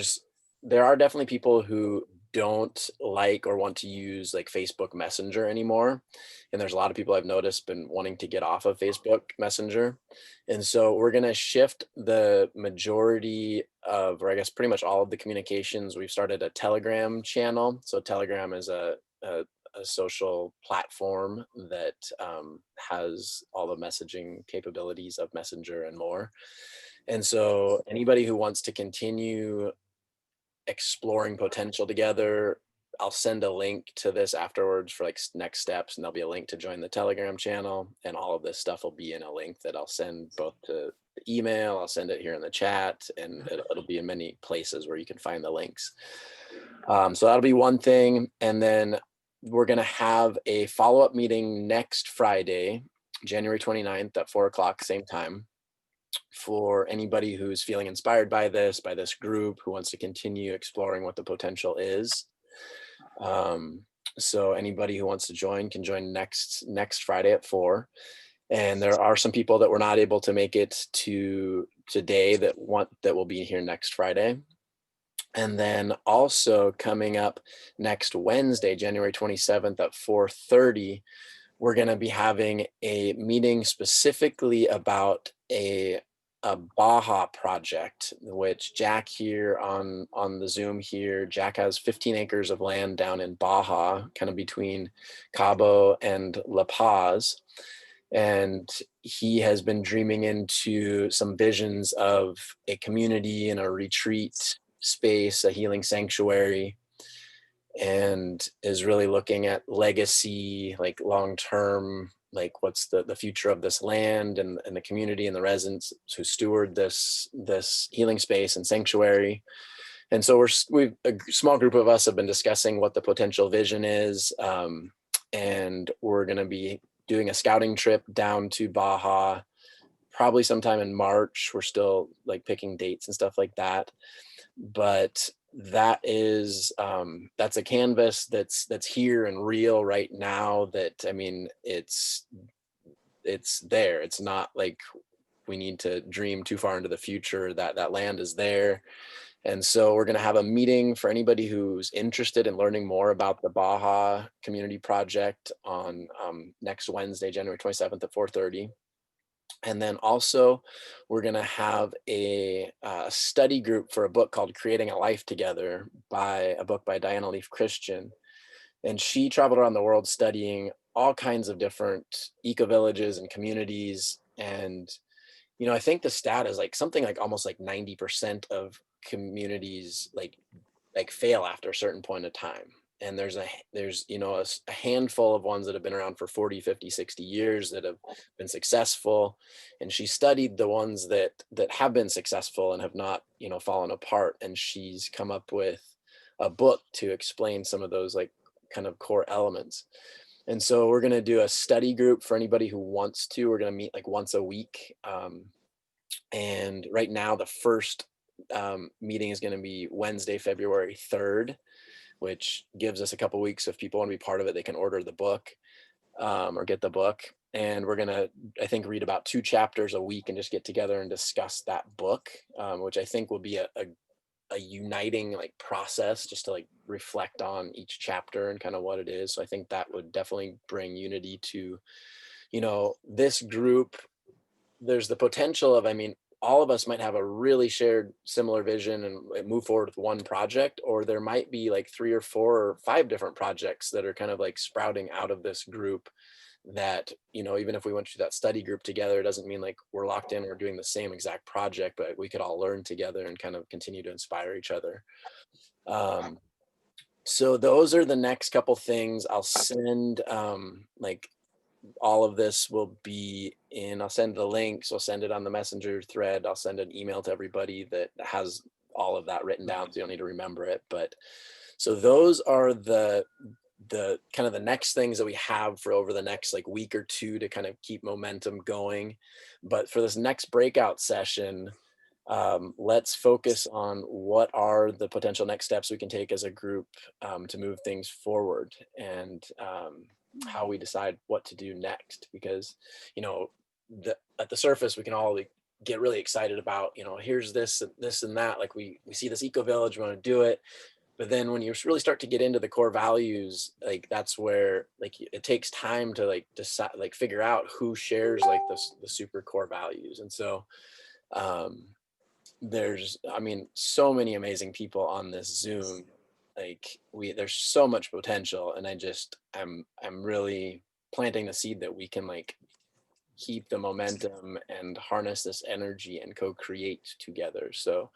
are definitely people who don't like or want to use like Facebook Messenger anymore. And there's a lot of people I've noticed been wanting to get off of Facebook Messenger. And so we're going to shift the majority of, or I guess pretty much all of the communications. We've started a Telegram channel. So Telegram is a social platform that has all the messaging capabilities of Messenger and more. And so anybody who wants to continue exploring potential together, I'll send a link to this afterwards for like next steps, and there'll be a link to join the Telegram channel, and all of this stuff will be in a link that I'll send both to the email, I'll send it here in the chat, and it'll be in many places where you can find the links. So that'll be one thing. And then we're going to have a follow-up meeting next Friday, January 29th at 4 o'clock, same time, for anybody who's feeling inspired by this group, who wants to continue exploring what the potential is. So anybody who wants to join can join next Friday at 4. And there are some people that were not able to make it to today that will be here next Friday. And then also coming up next Wednesday, January 27th at 4:30, we're going to be having a meeting specifically about a Baja project, which Jack here on the Zoom here, Jack has 15 acres of land down in Baja, kind of between Cabo and La Paz. And he has been dreaming into some visions of a community and a retreat space, a healing sanctuary, and is really looking at legacy, like long-term, like what's the future of this land and the community and the residents who steward this healing space and sanctuary. And so a small group of us have been discussing what the potential vision is, and we're going to be doing a scouting trip down to Baja probably sometime in March. We're still like picking dates and stuff like that, but that is that's a canvas that's here and real right now. That, I mean, it's there. It's not like we need to dream too far into the future. That land is there. And so we're going to have a meeting for anybody who's interested in learning more about the Baja Community Project on next Wednesday, January 27th at 4:30. And then also we're going to have a study group for a book called Creating a Life Together, a book by Diana Leaf Christian. And she traveled around the world studying all kinds of different eco-villages and communities. And, you know, I think the stat is like something like almost like 90% of communities like fail after a certain point of time. And there's you know a handful of ones that have been around for 40, 50, 60 years that have been successful. And she studied the ones that have been successful and have not, you know, fallen apart. And she's come up with a book to explain some of those like kind of core elements. And so we're going to do a study group for anybody who wants to. We're going to meet like once a week. And right now the first meeting is going to be Wednesday, February 3rd, which gives us a couple weeks. If people want to be part of it, they can order the book. or get the book. And we're gonna, I think, read about 2 chapters a week and just get together and discuss that book, which I think will be a uniting like process, just to like reflect on each chapter and kind of what it is. So I think that would definitely bring unity to, you know, this group. There's the potential of, I mean, all of us might have a really shared similar vision and move forward with one project, or there might be like 3 or 4 or 5 different projects that are kind of like sprouting out of this group that, you know, even if we went to that study group together, it doesn't mean like we're locked in, we're doing the same exact project, but we could all learn together and kind of continue to inspire each other. So those are the next couple things. I'll send like all of this will be in, I'll send the links, I'll send it on the messenger thread, I'll send an email to everybody that has all of that written down, so you don't need to remember it. But so those are the kind of the next things that we have for over the next like week or 2 to kind of keep momentum going. But for this next breakout session, let's focus on what are the potential next steps we can take as a group to move things forward, and how we decide what to do next. Because, you know, at the surface, we can all get really excited about, you know, here's this and that, like we see this eco village, we want to do it. But then when you really start to get into the core values, like that's where like it takes time to like decide, like figure out who shares like the super core values. And so there's, I mean, so many amazing people on this Zoom. Like there's so much potential, and I'm really planting the seed that we can like keep the momentum and harness this energy and co-create together. So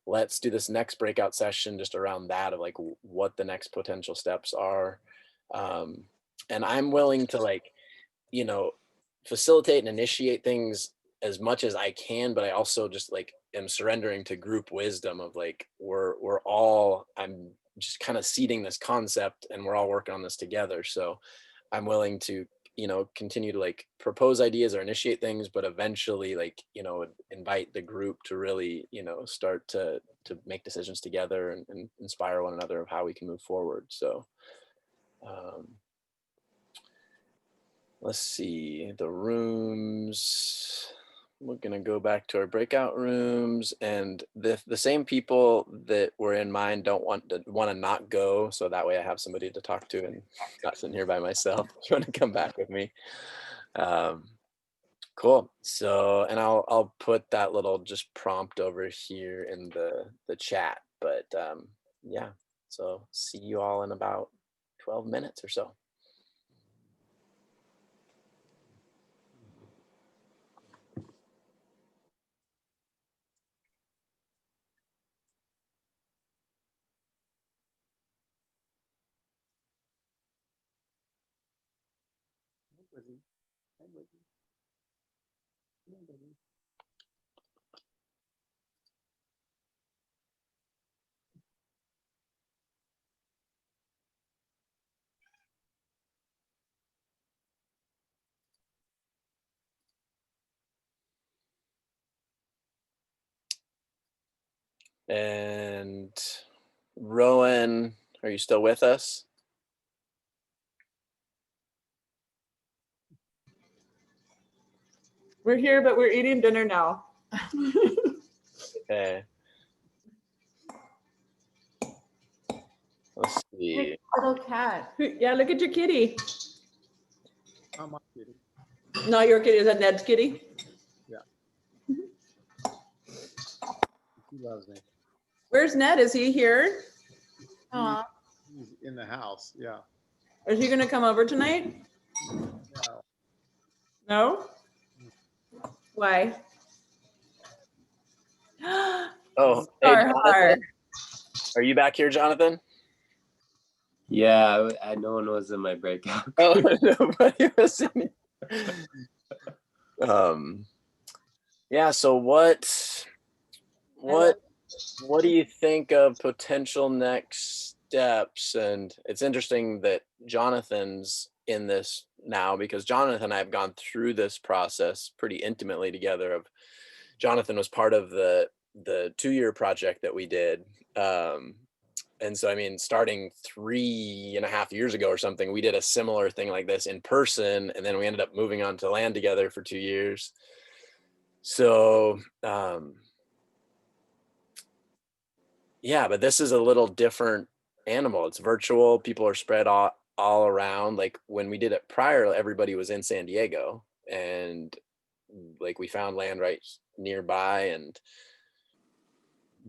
let's do this next breakout session just around that, of like what the next potential steps are. And I'm willing to like, you know, facilitate and initiate things as much as I can, but I also just like am surrendering to group wisdom of like, we're all, I'm just kind of seeding this concept and we're all working on this together. So I'm willing to, you know, continue to like propose ideas or initiate things, but eventually like, you know, invite the group to really, you know, start to make decisions together and inspire one another of how we can move forward. So let's see the rooms. We're gonna go back to our breakout rooms, and the same people that were in mine don't want to not go, so that way I have somebody to talk to and not sitting here by myself. If you want to come back with me, cool. So, and I'll put that little just prompt over here in the chat. But yeah, so see you all in about 12 minutes or so. And Rowan, are you still with us?
We're here, but we're eating dinner now.
Okay. Let's see.
Little cat. Yeah, look at your kitty.
Not my kitty.
Not your kitty, is that Ned's kitty?
Yeah. He loves me.
Where's Ned? Is he here?
He's in the house. Yeah.
Is he gonna come over tonight?
No.
No? Why?
Oh, hey, Jonathan. Are you back here, Jonathan?
Yeah, no one was in my breakout.
Oh, nobody was in. Yeah. So what do you think of potential next steps? And it's interesting that Jonathan's in this now, because Jonathan and I have gone through this process pretty intimately together. Jonathan was part of the 2-year project that we did. And so, I mean, starting 3.5 years ago or something, we did a similar thing like this in person, and then we ended up moving onto land together for 2 years. So, yeah, but this is a little different animal. It's virtual. People are spread all around. Like when we did it prior, everybody was in San Diego, and like we found land right nearby, and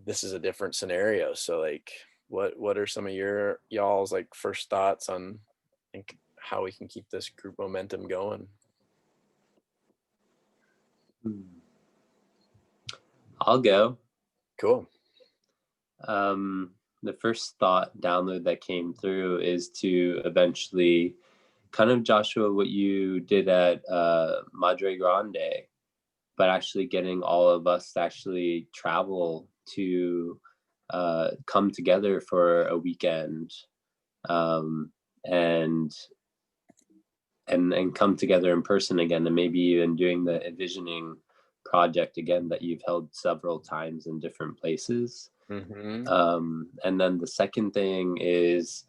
this is a different scenario. So like, what are some of y'all's like first thoughts on like how we can keep this group momentum going?
I'll go.
Cool.
The first thought download that came through is to eventually kind of, Joshua, what you did at Madre Grande, but actually getting all of us to actually travel to come together for a weekend, and come together in person again, and maybe even doing the envisioning project again that you've held several times in different places.
Mm-hmm.
And then the second thing is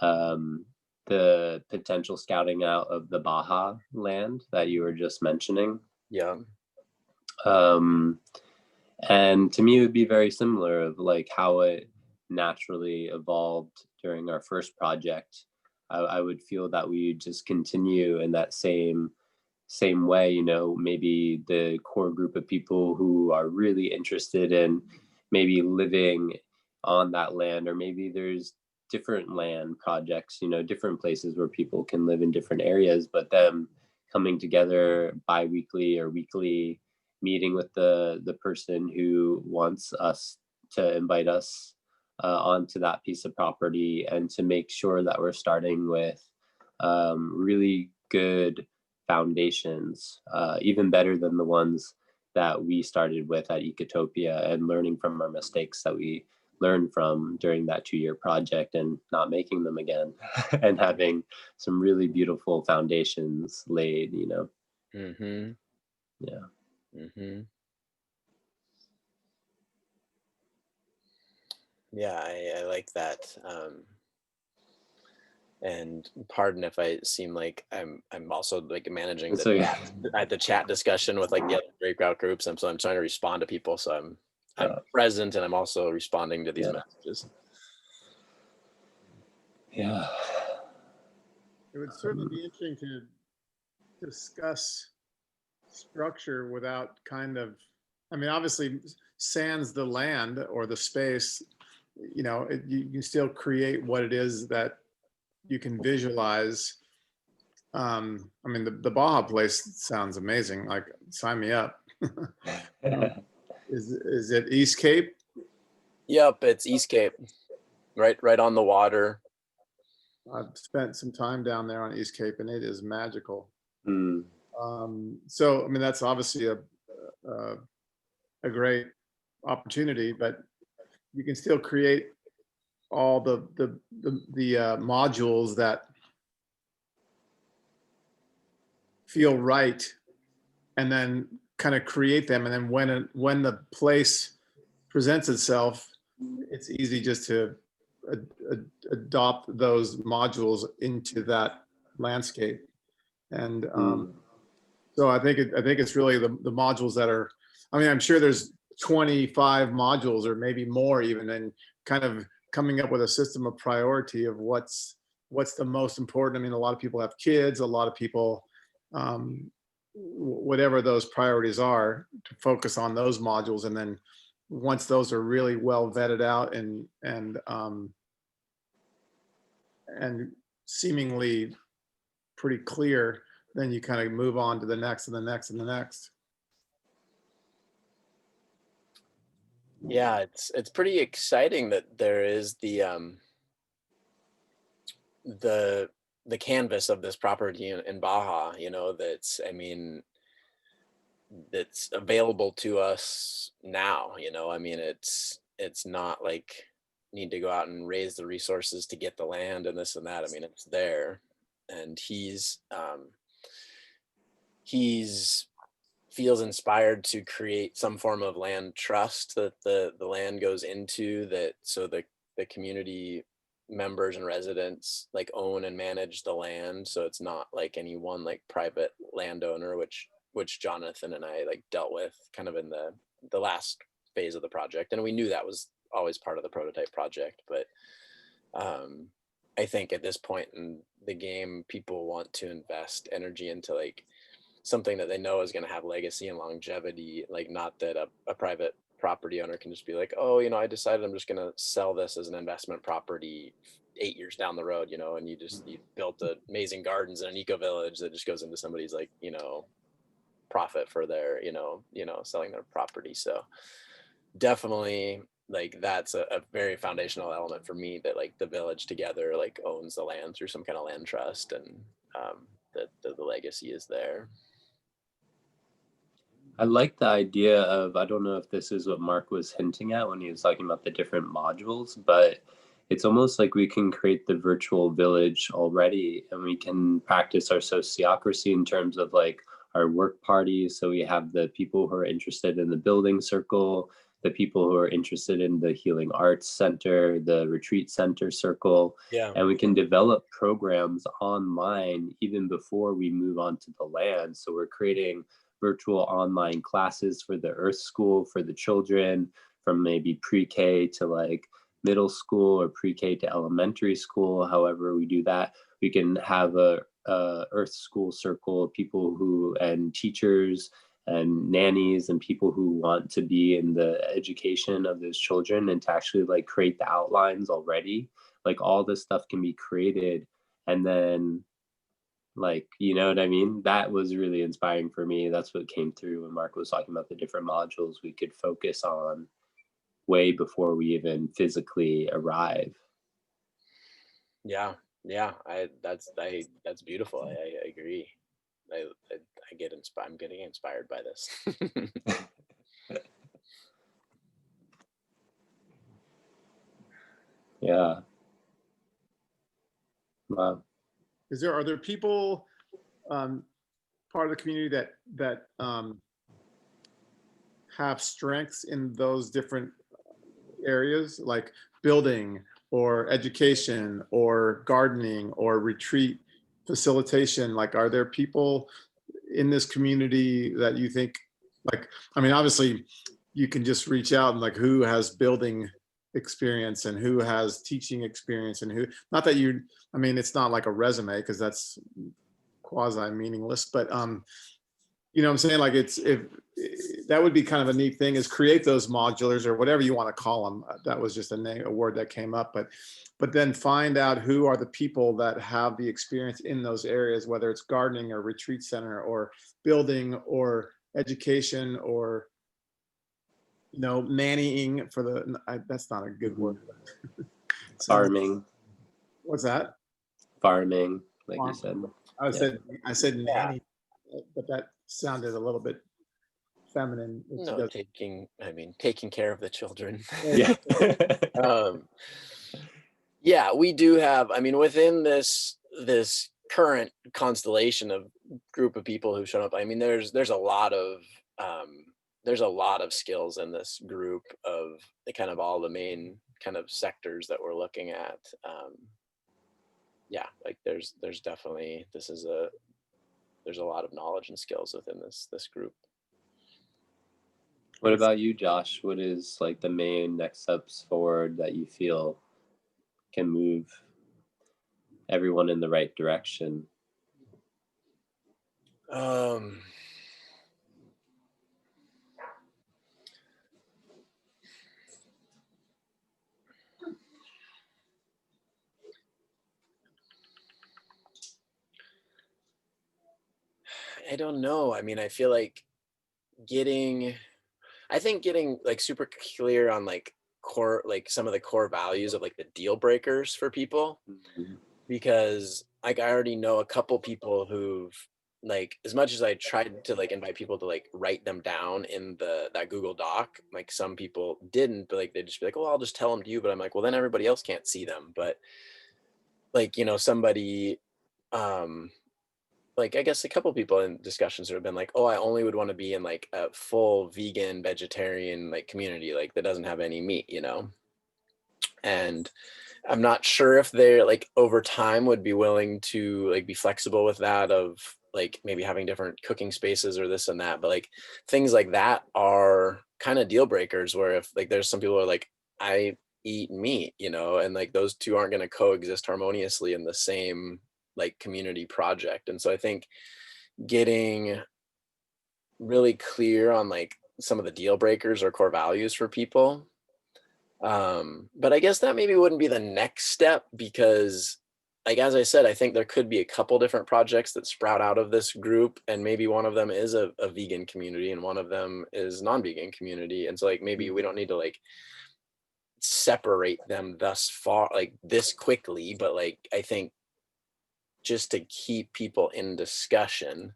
the potential scouting out of the Baja land that you were just mentioning.
Yeah.
And to me, it would be very similar of like how it naturally evolved during our first project. I would feel that we just continue in that same way, you know, maybe the core group of people who are really interested in maybe living on that land, or maybe there's different land projects, you know, different places where people can live in different areas, but them coming together bi-weekly or weekly, meeting with the person who wants us to invite us onto that piece of property, and to make sure that we're starting with really good foundations, even better than the ones that we started with at Ecotopia, and learning from our mistakes that we learned from during that 2-year project and not making them again and having some really beautiful foundations laid, you know.
Mm-hmm.
Yeah.
Mm-hmm. Yeah, I like that. And pardon if I seem like I'm also like managing the chat discussion with like the other breakout groups. So I'm trying to respond to people. So I'm present, and I'm also responding to these messages.
Yeah.
It would certainly be interesting to discuss structure without kind of, I mean, obviously sans the land or the space, you know, you can still create what it is that you can visualize. I mean, the Baja place sounds amazing. Like, sign me up. Is it East Cape?
Yep, it's East Cape, right on the water.
I've spent some time down there on East Cape, and it is magical.
Mm.
So, I mean, that's obviously a great opportunity, but you can still create all the modules that feel right, and then kind of create them. And then when the place presents itself, it's easy just to adopt those modules into that landscape. And so I think it's really the modules that are, I mean, I'm sure there's 25 modules or maybe more even, and kind of coming up with a system of priority of what's the most important. I mean, a lot of people have kids, a lot of people, whatever those priorities are, to focus on those modules. And then once those are really well vetted out and seemingly pretty clear, then you kind of move on to the next and the next and the next.
Yeah, it's pretty exciting that there is the canvas of this property in Baja, you know, that's available to us now, you know. I mean, it's not like need to go out and raise the resources to get the land and this and that. I mean, it's there, and he's feels inspired to create some form of land trust that the land goes into, that so the the community members and residents like own and manage the land, so it's not like any one like private landowner, which Jonathan and I like dealt with kind of in the last phase of the project, and we knew that was always part of the prototype project. But I think at this point in the game, people want to invest energy into like something that they know is going to have legacy and longevity, like not that a private property owner can just be like, oh, you know, I decided I'm just going to sell this as an investment property 8 years down the road, you know, and you built amazing gardens and an eco village that just goes into somebody's like, you know, profit for their, you know, selling their property. So definitely like that's a very foundational element for me, that like the village together like owns the land through some kind of land trust, and that the legacy is there.
I like the idea of, I don't know if this is what Mark was hinting at when he was talking about the different modules, but it's almost like we can create the virtual village already, and we can practice our sociocracy in terms of like our work parties. So we have the people who are interested in the building circle, the people who are interested in the healing arts center, the retreat center circle.
Yeah.
And we can develop programs online even before we move on to the land. So we're creating virtual online classes for the Earth School for the children from maybe pre-K to like middle school, or pre-K to elementary school. However we do that, we can have a Earth School circle of people who, and teachers and nannies and people who want to be in the education of those children, and to actually like create the outlines already. Like all this stuff can be created, and then like, you know what I mean? That was really inspiring for me. That's what came through when Mark was talking about the different modules we could focus on way before we even physically arrive.
Yeah, that's beautiful. I agree. I get inspired. I'm getting inspired by this.
Yeah. Wow.
Are there people part of the community that have strengths in those different areas, like building or education or gardening or retreat facilitation? Like, are there people in this community that you think, like, I mean, obviously you can just reach out and like, who has building experience and who has teaching experience, and who, not that you, I mean, it's not like a resume because that's quasi meaningless, but you know what I'm saying? Like, it's, if that would be kind of a neat thing, is create those modulars or whatever you want to call them. That was just a word that came up, but then find out who are the people that have the experience in those areas, whether it's gardening or retreat center or building or education or, you know, nannying for the, that's not a good word.
Farming.
What's that?
Farming, like you said.
I said nanny, but that sounded a little bit feminine.
No, taking care of the children.
Yeah.
Yeah, we do have, I mean, within this current constellation of group of people who've shown up, I mean, there's a lot of skills in this group of the kind of all the main kind of sectors that we're looking at. Yeah, like there's definitely, there's a lot of knowledge and skills within this group.
What about you, Josh? What is like the main next steps forward that you feel can move everyone in the right direction?
I don't know. I mean, I feel like getting like super clear on like core, like some of the core values of like the deal breakers for people, because like I already know a couple people who've, like, as much as I tried to like invite people to like write them down in that Google Doc, like some people didn't, but like they'd just be like, well, I'll just tell them to you. But I'm like, well, then everybody else can't see them. But like, you know, somebody, like I guess a couple people in discussions have been like, oh, I only would want to be in like a full vegan, vegetarian like community, like that doesn't have any meat, you know. And I'm not sure if they're like over time would be willing to like be flexible with that, of like maybe having different cooking spaces or this and that, but like things like that are kind of deal breakers, where if like there's some people who are like, I eat meat, you know, and like those two aren't going to coexist harmoniously in the same like community project. And so I think getting really clear on like some of the deal breakers or core values for people. But I guess that maybe wouldn't be the next step, because like, as I said, I think there could be a couple different projects that sprout out of this group, and maybe one of them is a vegan community and one of them is non-vegan community. And so like, maybe we don't need to like separate them thus far, like this quickly, but like, I think just to keep people in discussion,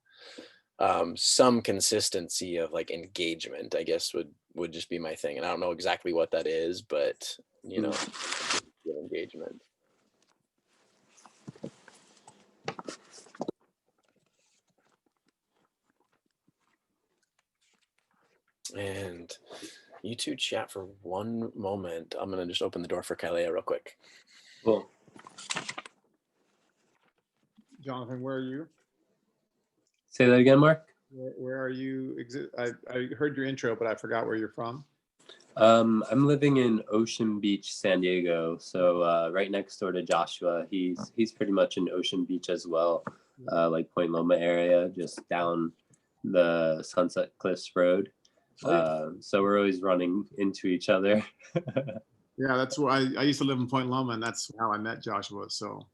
some consistency of like engagement, I guess would just be my thing. And I don't know exactly what that is, but you know, engagement. And you two chat for one moment. I'm gonna just open the door for Kailea real quick.
Cool.
Jonathan, where are you?
Say that again, Mark.
Where are you? I heard your intro, but I forgot where you're from.
I'm living in Ocean Beach, San Diego. So right next door to Joshua. He's pretty much in Ocean Beach as well, like Point Loma area, just down the Sunset Cliffs Road. So we're always running into each other.
Yeah, that's where I used to live in Point Loma, and that's how I met Joshua. So.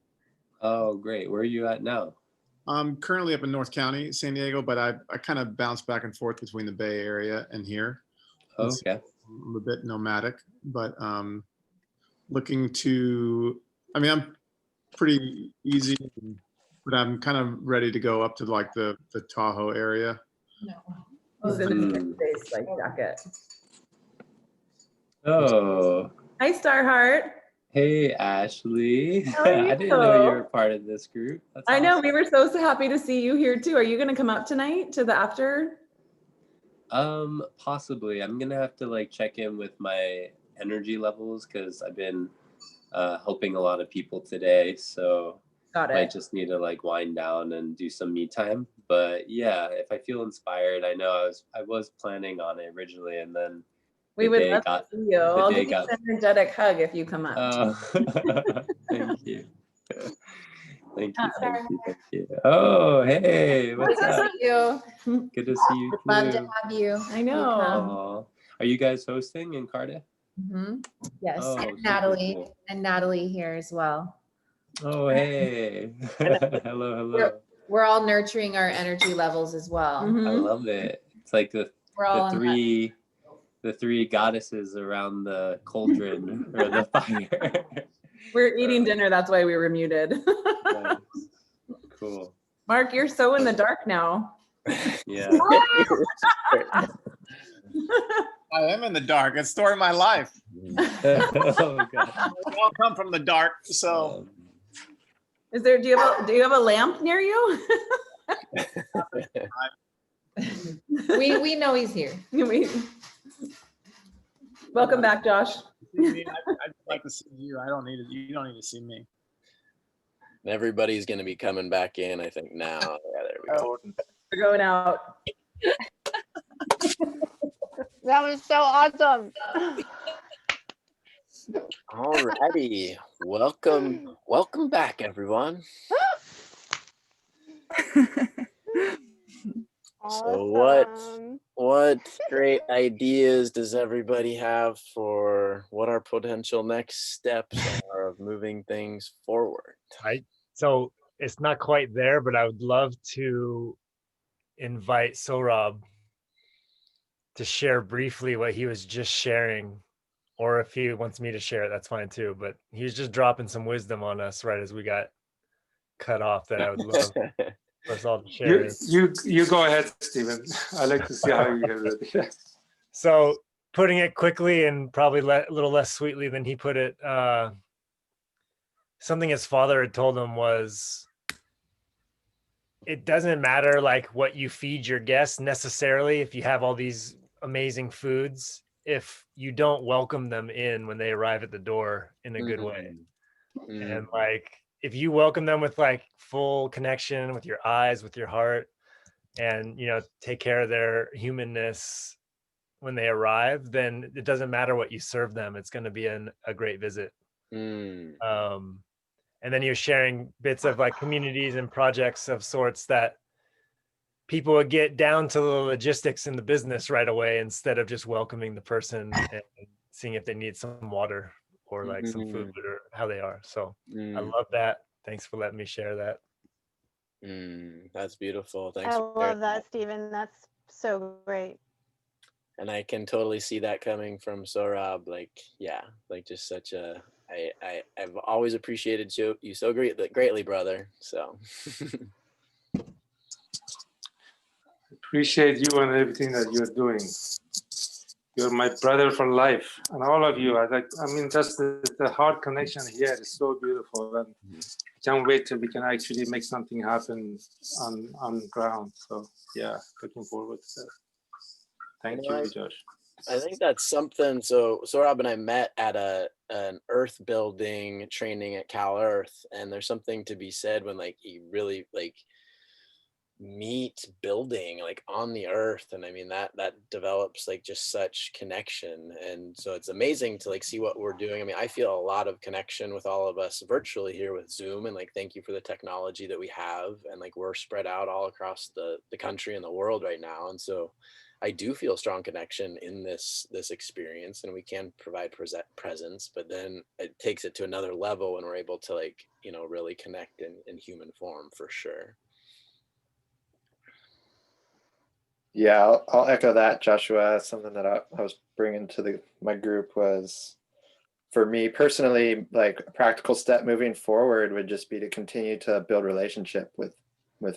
Oh, great. Where are you at now?
I'm currently up in North County, San Diego, but I kind of bounce back and forth between the Bay Area and here.
Oh, okay.
I'm a bit nomadic, but looking to, I mean, I'm pretty easy, but I'm kind of ready to go up to like the Tahoe area.
He's in a space like jacket.
Oh.
Hi, Starheart.
Hey, Ashley.
How are you?
I didn't know you were part of this group. That's
I know,
awesome.
we were so happy to see you here too. Are you going to come up tonight to the after?
Possibly. I'm gonna have to like check in with my energy levels, because I've been helping a lot of people today, so
Got it.
might just need to like wind down and do some me time. But yeah, if I feel inspired, I know I was planning on it originally, and then
We would love to see you. I'll give you an energetic hug if you come up.
Thank you. Thank you. Oh, hey, what's
Good to
up?
see you.
Good to see you too.
Glad to have you.
I know.
Aw. Are you guys hosting in Cardiff?
Yes,
Oh,
and
super
Natalie
cool.
and Natalie here as well.
Oh, hey. Hello.
We're all nurturing our energy levels as well.
I love it. It's like
We're all
the three goddesses around the cauldron or the fire.
We're eating dinner, that's why we were muted.
Nice. Cool.
Mark, you're so in the dark now.
Yeah.
I am in the dark. It's the story of my life.
Oh, God.
We all come from the dark, so.
Do you have a lamp near you?
we know he's here.
Welcome back, Josh.
I'd like to see you. You don't need to see me.
Everybody's going to be coming back in, I think, now. Yeah, there we go.
We're going out.
That was so awesome.
Alrighty, welcome back, everyone. So what great ideas does everybody have for what our potential next steps are of moving things forward?
So it's not quite there, but I would love to invite Sohrab to share briefly what he was just sharing, or if he wants me to share it, that's fine too. But he was just dropping some wisdom on us right as we got cut off that I would love for us all to share.
You go ahead, Stephen. I like to see how you handle it.
So putting it quickly and probably a little less sweetly than he put it, something his father had told him was, it doesn't matter like what you feed your guests necessarily if you have all these amazing foods. if you don't welcome them in when they arrive at the door in a good way. And like, if you welcome them with like full connection with your eyes, with your heart, and, you know, take care of their humanness when they arrive, then it doesn't matter what you serve them. It's going to be a great visit. And then you're sharing bits of like communities and projects of sorts that people would get down to the logistics in the business right away, instead of just welcoming the person and seeing if they need some water or like some food or how they are. So I love that. Thanks for letting me share that.
That's beautiful. Thanks
I
for sharing
love that, Stephen. That's so great.
And I can totally see that coming from Sorab. Like, yeah, like just such a, I've always appreciated you so greatly, brother. So
Appreciate you and everything that you're doing. You're my brother for life, and all of you. I mean, just the heart connection here is so beautiful, and I can't wait till we can actually make something happen on ground. So yeah, looking forward to that. Thank you, Josh.
I think that's something. So Sorab and I met at an earth building training at Cal Earth, and there's something to be said when like you really like meet building like on the earth, and I mean that develops like just such connection. And so it's amazing to like see what we're doing. I mean, I feel a lot of connection with all of us virtually here with Zoom, and like thank you for the technology that we have, and like we're spread out all across the country and the world right now. And so I do feel strong connection in this experience, and we can provide presence, but then it takes it to another level when we're able to like, you know, really connect in human form, for sure.
Yeah, I'll echo that, Joshua. Something that I was bringing to my group was, for me personally, like a practical step moving forward would just be to continue to build relationship with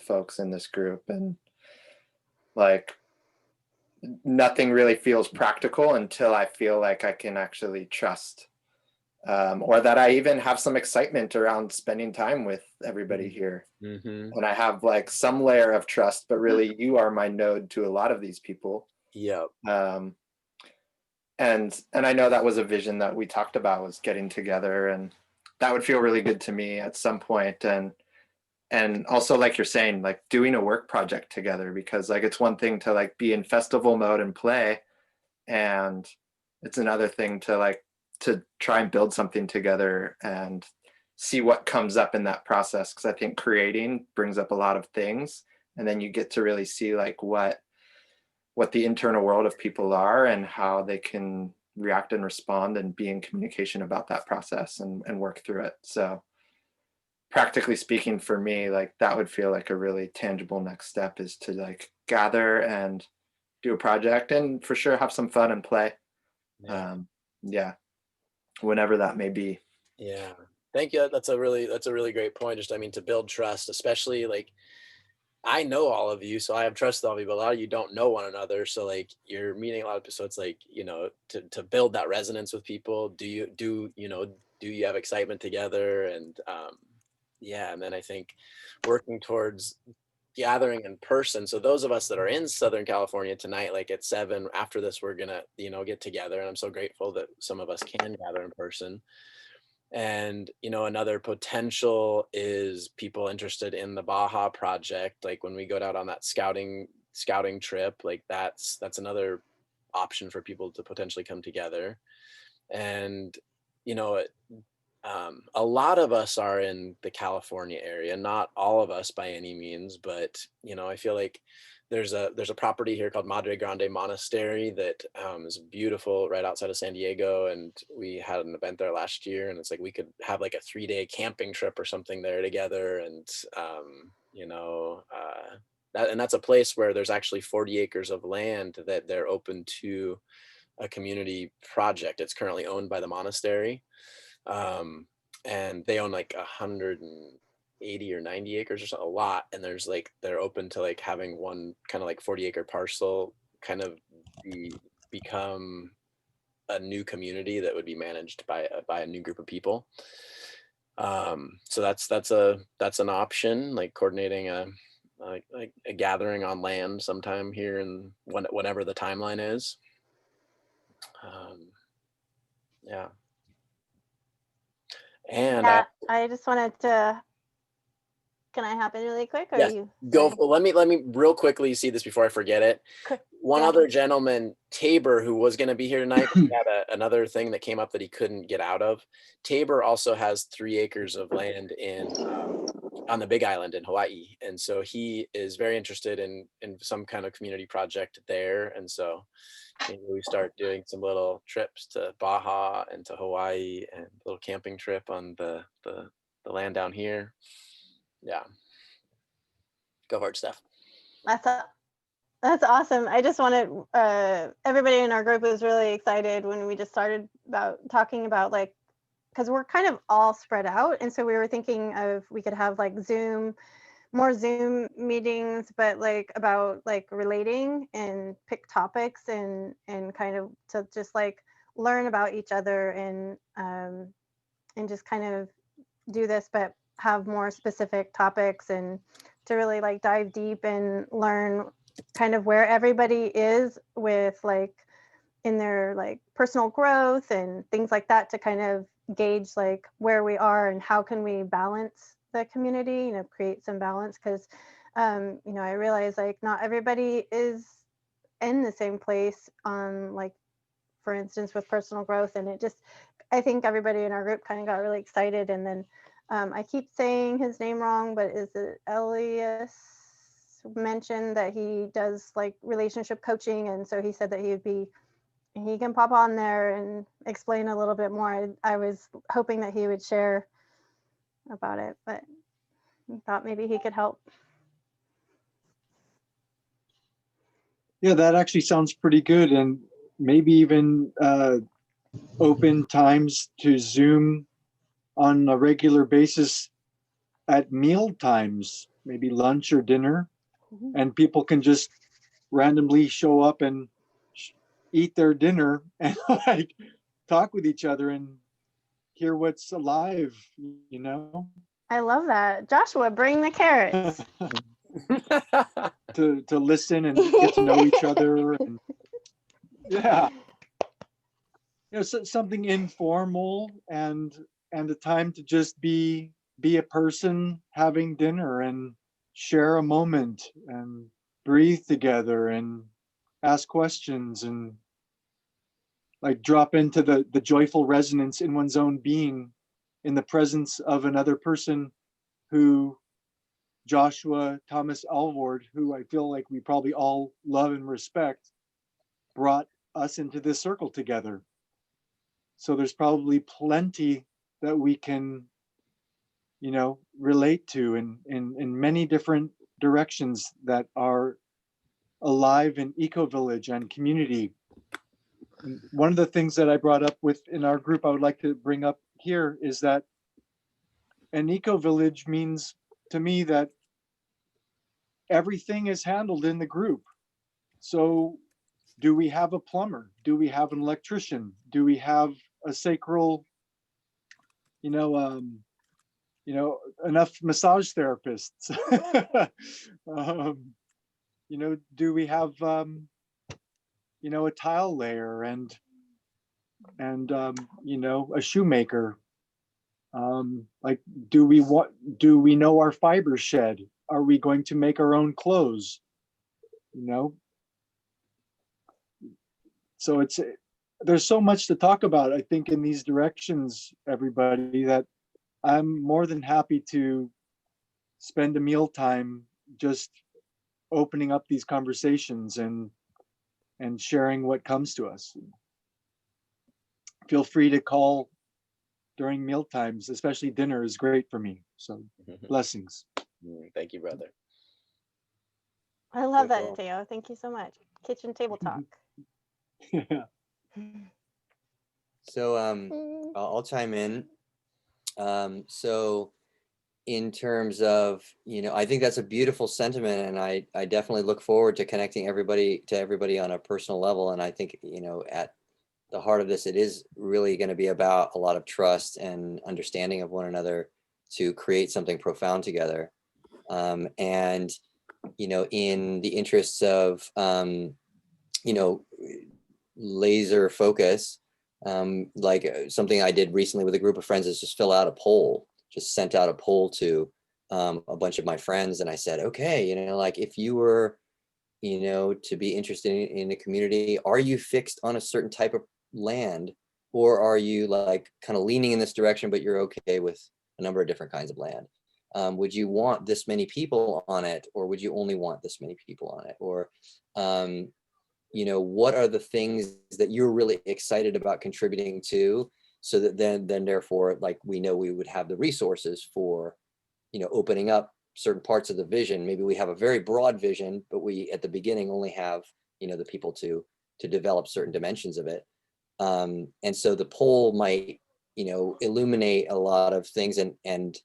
folks in this group. And like, nothing really feels practical until I feel like I can actually trust, or that I even have some excitement around spending time with everybody here. And I have like some layer of trust, but really you are my node to a lot of these people.
Yeah.
And I know that was a vision that we talked about, was getting together, and that would feel really good to me at some point. And also, like you're saying, like doing a work project together, because like it's one thing to like be in festival mode and play, and it's another thing to like to try and build something together and see what comes up in that process. Because I think creating brings up a lot of things, and then you get to really see like what the internal world of people are and how they can react and respond and be in communication about that process and work through it. So practically speaking, for me, like that would feel like a really tangible next step, is to like gather and do a project, and for sure have some fun and play. Yeah, whenever that may be.
Yeah, thank you. That's a really great point. Just, I mean, to build trust, especially like I know all of you, so I have trust with all of you, but a lot of you don't know one another. So like you're meeting a lot of people. So it's like, you know, to build that resonance with people, do you have excitement together? And yeah, and then I think working towards gathering in person. So those of us that are in Southern California tonight, like at 7 after this, we're gonna, you know, get together, and I'm so grateful that some of us can gather in person. And, you know, another potential is people interested in the Baja project. Like when we go out on that scouting trip, like that's another option for people to potentially come together. And, you know, a lot of us are in the California area, not all of us by any means, but, you know, I feel like there's a property here called Madre Grande Monastery that is beautiful, right outside of San Diego. And we had an event there last year, and it's like we could have like a 3-day camping trip or something there together. And, you know, that's a place where there's actually 40 acres of land that they're open to a community project. It's currently owned by the monastery. And they own like 180 or 90 acres or something, a lot. And there's like, they're open to like having one kind of like 40-acre parcel kind of become a new community that would be managed by a new group of people. So that's an option, like coordinating a gathering on land sometime here and whenever the timeline is. Yeah. And
Yeah, I just wanted to, can I hop in really quick or
yes,
you?
go.
Sorry.
Let me real quickly see this before I forget it. One
Yeah.
other gentleman, Tabor, who was going to be here tonight, but he had another thing that came up that he couldn't get out of. Tabor also has 3 acres of land in on the Big Island in Hawaii, and so he is very interested in some kind of community project there. And so maybe we start doing some little trips to Baja and to Hawaii, and a little camping trip on the land down here. Yeah, go hard, Steph.
That's awesome. I just wanted, everybody in our group was really excited when we just started about talking about, like, because we're kind of all spread out. And so we were thinking of, we could have like more Zoom meetings, but like about like relating and pick topics and kind of to just like learn about each other and just kind of do this, but have more specific topics and to really like dive deep and learn kind of where everybody is with like in their like personal growth and things like that, to kind of gauge like where we are and how can we balance the community, you know, create some balance. Because you know, I realize like not everybody is in the same place on like, for instance, with personal growth. And it just, I think everybody in our group kind of got really excited. And then I keep saying his name wrong, but is it Elias mentioned that he does like relationship coaching? And so he said that he can pop on there and explain a little bit more. I was hoping that he would share about it, but I thought maybe he could help.
Yeah, that actually sounds pretty good. And maybe even open times to Zoom on a regular basis at meal times, maybe lunch or dinner. And people can just randomly show up and eat their dinner and like talk with each other and hear what's alive, you know?
I love that. Joshua, bring the carrots.
to listen and get to know each other. And yeah. You know, so, something informal and a time to just be a person having dinner and share a moment and breathe together and ask questions and like drop into the joyful resonance in one's own being in the presence of another person who Joshua Thomas Alvord, who I feel like we probably all love and respect, brought us into this circle together. So there's probably plenty that we can, you know, relate to in many different directions that are alive in eco-village and community. And one of the things that I brought up with in our group, I would like to bring up here is that an eco-village means to me that everything is handled in the group. So do we have a plumber? Do we have an electrician? Do we have a sacral, you know, enough massage therapists? You know, do we have, you know, a tile layer and you know, a shoemaker? Like, do we know our fiber shed? Are we going to make our own clothes? You know, so there's so much to talk about, I think, in these directions, everybody, that I'm more than happy to spend a meal time just opening up these conversations and sharing what comes to us. Feel free to call during meal times, especially dinner is great for me. So blessings.
Thank you, brother.
I love
Beautiful.
that, Theo. Thank you so much. Kitchen table talk.
Yeah.
So I'll chime in. So in terms of, you know, I think that's a beautiful sentiment, and I definitely look forward to connecting everybody on a personal level. And I think, you know, at the heart of this, it is really going to be about a lot of trust and understanding of one another to create something profound together. And, you know, in the interests of, you know, laser focus. Something I did recently with a group of friends is just fill out a poll, just sent out a poll to a bunch of my friends. And I said, okay, like if you were, to be interested in a community, are you fixed on a certain type of land, or are you like kind of leaning in this direction, but you're okay with a number of different kinds of land? Would you want this many people on it, or would you only want this many people on it? Or, what are the things that you're really excited about contributing to, so that then therefore, like, we know we would have the resources for, opening up certain parts of the vision. Maybe we have a very broad vision, but we at the beginning only have, the people to develop certain dimensions of it. And so the poll might, illuminate a lot of things, and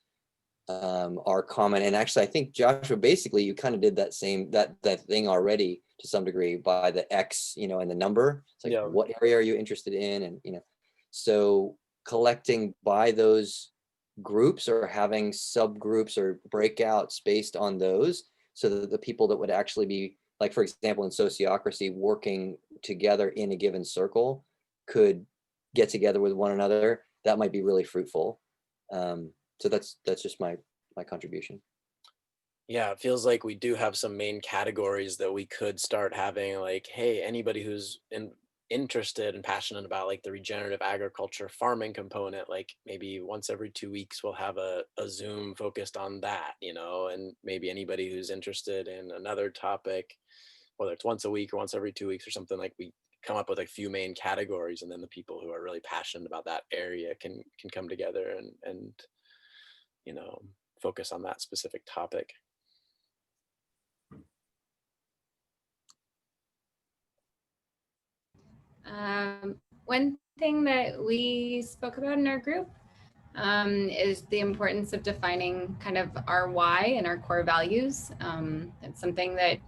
are common. And actually, I think, Joshua, basically you kind of did that thing already to some degree by the X, and the number. It's like, what area are you interested in? And, so collecting by those groups, or having subgroups or breakouts based on those, so that the people that would actually be, like, for example, in sociocracy, working together in a given circle could get together with one another, that might be really fruitful. So that's just my contribution.
Yeah, it feels like we do have some main categories that we could start having, like, hey, anybody who's interested and passionate about, like, the regenerative agriculture farming component, like maybe once every 2 weeks we'll have a Zoom focused on that, and maybe anybody who's interested in another topic, whether it's once a week or once every 2 weeks or something, like, we come up with a few main categories, and then the people who are really passionate about that area can come together and focus on that specific topic.
One thing that we spoke about in our group is the importance of defining kind of our why and our core values. It's something that,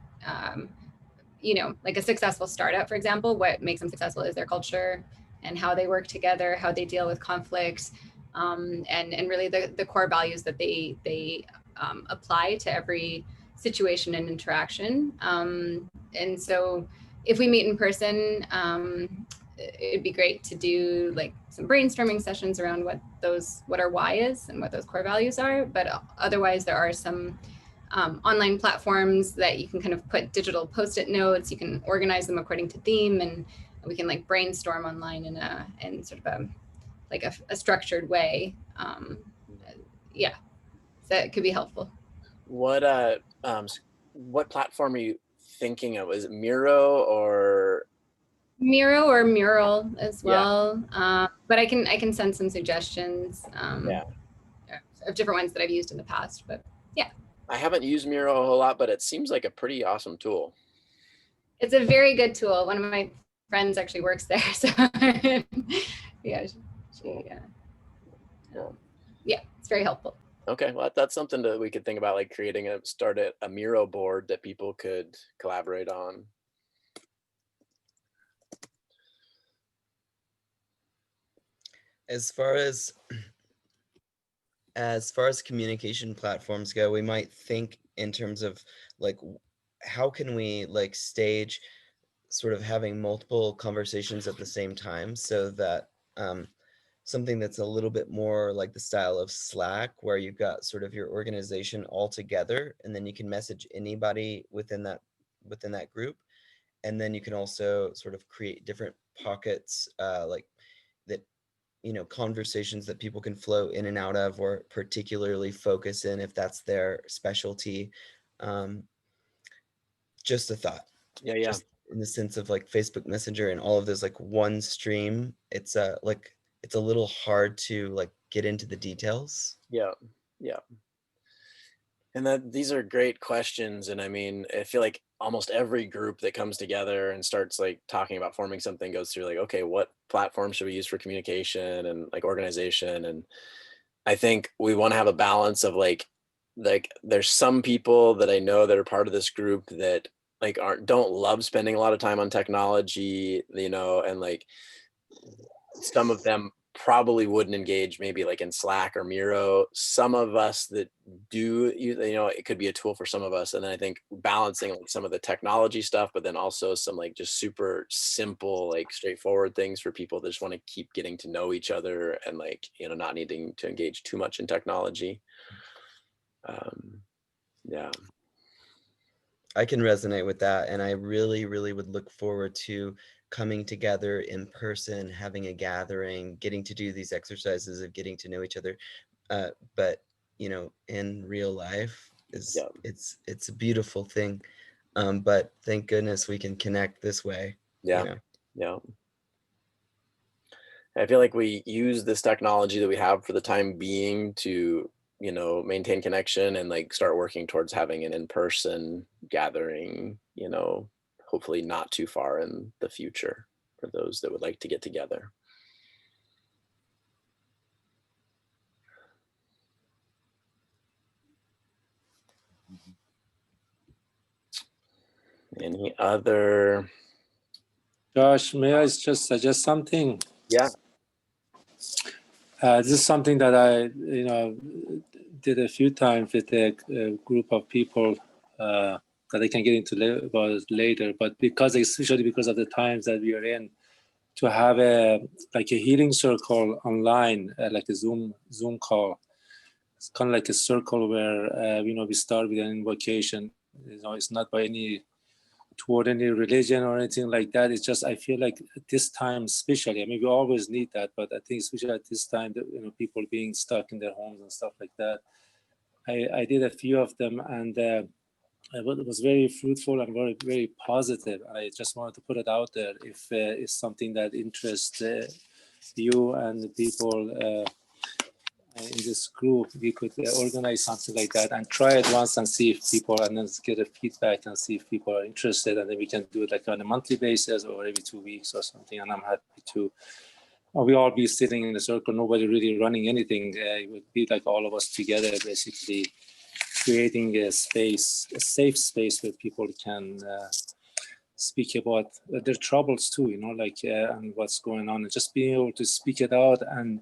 like a successful startup, for example, what makes them successful is their culture and how they work together, how they deal with conflicts, and really the core values that they apply to every situation and interaction. And so if we meet in person, it'd be great to do like some brainstorming sessions around what our why is and what those core values are. But otherwise, there are some online platforms that you can kind of put digital Post-it notes. You can organize them according to theme, and we can like brainstorm online in sort of a structured way. Yeah, so it could be helpful.
What platform are you thinking of? Is it Miro or
Mural as well? But I can send some suggestions of different ones that I've used in the past. But yeah,
I haven't used Miro a whole lot, but it seems like a pretty awesome tool.
It's a very good tool. One of my friends actually works there, so yeah, yeah, it's very helpful.
Okay, well, that's something that we could think about, like start a Miro board that people could collaborate on.
As far as communication platforms go, we might think in terms of like, how can we like stage sort of having multiple conversations at the same time, so that something that's a little bit more like the style of Slack, where you've got sort of your organization all together, and then you can message anybody within that group. And then you can also sort of create different pockets like that, conversations that people can flow in and out of, or particularly focus in if that's their specialty. Just a thought.
Yeah.
Just in the sense of like Facebook Messenger and all of those, like one stream, it's a little hard to like get into the details.
Yeah. And these are great questions. And I mean, I feel like almost every group that comes together and starts like talking about forming something goes through like, okay, what platform should we use for communication and like organization? And I think we want to have a balance of like there's some people that I know that are part of this group that like don't love spending a lot of time on technology, and like some of them probably wouldn't engage maybe like in Slack or Miro. Some of us that do, it could be a tool for some of us. And then I think balancing like some of the technology stuff, but then also some like just super simple, like straightforward things for people that just want to keep getting to know each other and like, not needing to engage too much in technology. Yeah.
I can resonate with that. And I really, really would look forward to coming together in person, having a gathering, getting to do these exercises of getting to know each other. But, in real life it's a beautiful thing. But thank goodness we can connect this way.
Yeah. Yeah. I feel like we use this technology that we have for the time being to, maintain connection and like start working towards having an in-person gathering, hopefully not too far in the future for those that would like to get together. Any other?
Josh, may I just suggest something?
Yeah.
This is something that I, did a few times with a group of people that I can get into about later. But especially because of the times that we are in, to have a healing circle online, like a Zoom call. It's kind of like a circle where we start with an invocation. It's not by toward any religion or anything like that. It's just I feel like at this time, especially, I mean, we always need that, but I think especially at this time, that people being stuck in their homes and stuff like that. I did a few of them, and it was very fruitful and very, very positive. I just wanted to put it out there. If it's something that interests you and the people in this group, we could organize something like that and try it once and see if people, and then get a feedback and see if people are interested, and then we can do it like on a monthly basis or every 2 weeks or something. And I'm happy to. We all be sitting in a circle, nobody really running anything. It would be like all of us together, basically creating a space, a safe space where people can speak about their troubles too, and what's going on, and just being able to speak it out and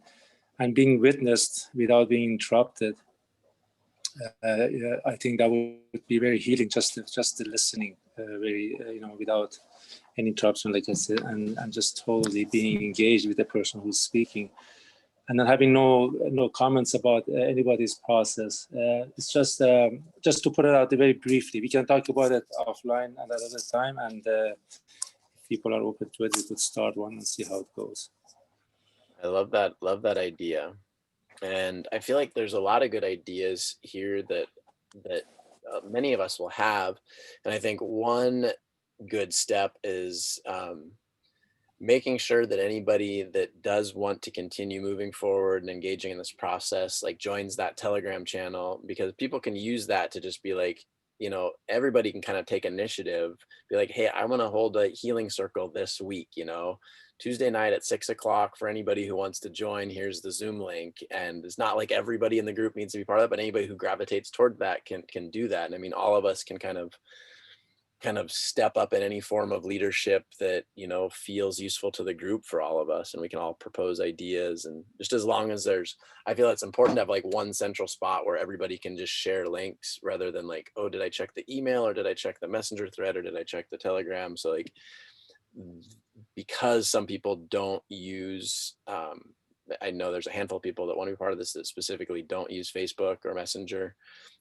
being witnessed without being interrupted. I think that would be very healing, just the listening, without any interruption, like I said, and just totally being engaged with the person who's speaking, and then having no comments about anybody's process. It's just to put it out there very briefly. We can talk about it offline at another time, and if people are open to it, we could start one and see how it goes.
I love that idea. And I feel like there's a lot of good ideas here that many of us will have. And I think one good step is making sure that anybody that does want to continue moving forward and engaging in this process, like joins that Telegram channel, because people can use that to just be like, everybody can kind of take initiative, be like, hey, I want to hold a healing circle this week, Tuesday night at 6 o'clock for anybody who wants to join. Here's the Zoom link. And it's not like everybody in the group needs to be part of that, but anybody who gravitates toward that can do that. And I mean, all of us can kind of step up in any form of leadership that, feels useful to the group for all of us. And we can all propose ideas. And just as long as I feel it's important to have like one central spot where everybody can just share links rather than like, oh, did I check the email or did I check the messenger thread or did I check the Telegram? So like, because some people don't use, I know there's a handful of people that want to be part of this that specifically don't use Facebook or Messenger.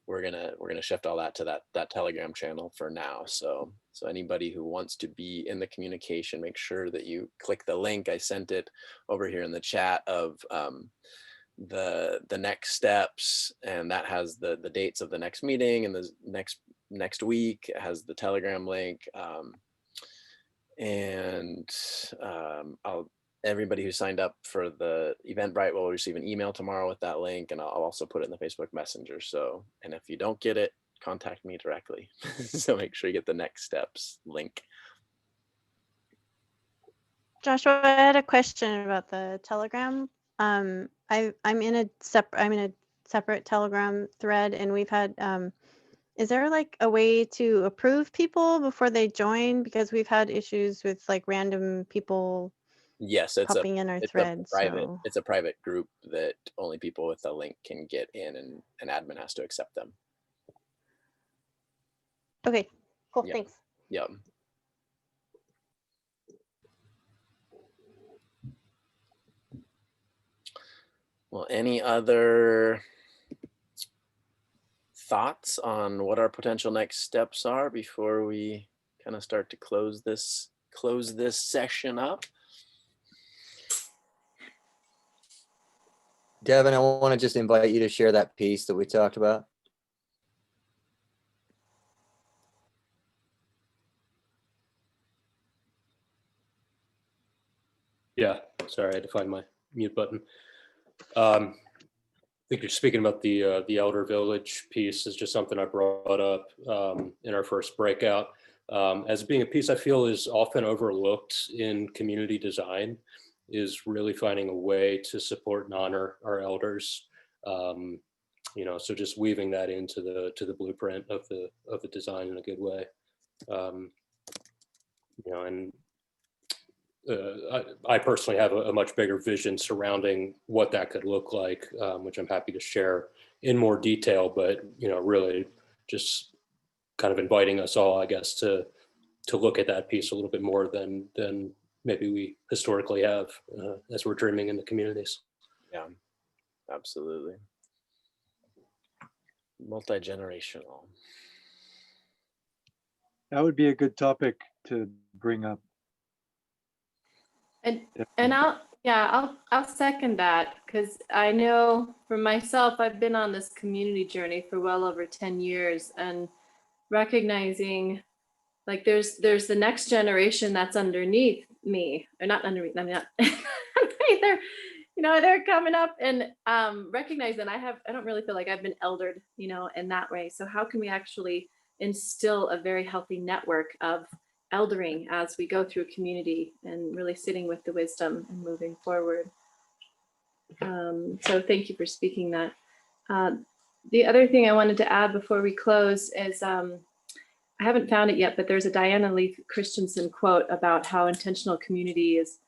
We're gonna shift all that to that Telegram channel for now. So anybody who wants to be in the communication, make sure that you click the link. I sent it over here in the chat of the next steps, and that has the dates of the next meeting and the next week. It has the Telegram link. Everybody who signed up for the Eventbrite will receive an email tomorrow with that link, and I'll also put it in the Facebook Messenger. So, and if you don't get it, contact me directly. So make sure you get the next steps link.
Joshua, I had a question about the Telegram. I'm in a separate Telegram thread, and we've had. Is there like a way to approve people before they join? Because we've had issues with like random people
Yes, it's
popping in our
a
thread.
private
So
it's a private group that only people with a link can get in, and an admin has to accept them.
okay, cool.
Yeah.
Thanks.
Yep. Well, any other thoughts on what our potential next steps are before we kind of start to close this session up?
Devin, I want to just invite you to share that piece that we talked about.
Yeah, sorry, I had to find my mute button. I think you're speaking about the Elder Village piece is just something I brought up in our first breakout. As being a piece I feel is often overlooked in community design, is really finding a way to support and honor our elders. You know, so just weaving that into the blueprint of the design in a good way. You know, and I personally have a much bigger vision surrounding what that could look like, which I'm happy to share in more detail, but, you know, really just kind of inviting us all, I guess, to look at that piece a little bit more than maybe we historically have as we're dreaming in the communities.
Yeah, absolutely. Multi-generational.
That would be a good topic to bring up.
And I'll second that, because I know for myself, I've been on this community journey for well over 10 years, and recognizing like there's the next generation that's underneath me, or not underneath, I'm not they're, you know, they're coming up, and recognize that I don't really feel like I've been eldered, you know, in that way. So how can we actually instill a very healthy network of eldering as we go through a community, and really sitting with the wisdom and moving forward. So thank you for speaking that. The other thing I wanted to add before we close is, I haven't found it yet, but there's a Diana Lee Christensen quote about how intentional community is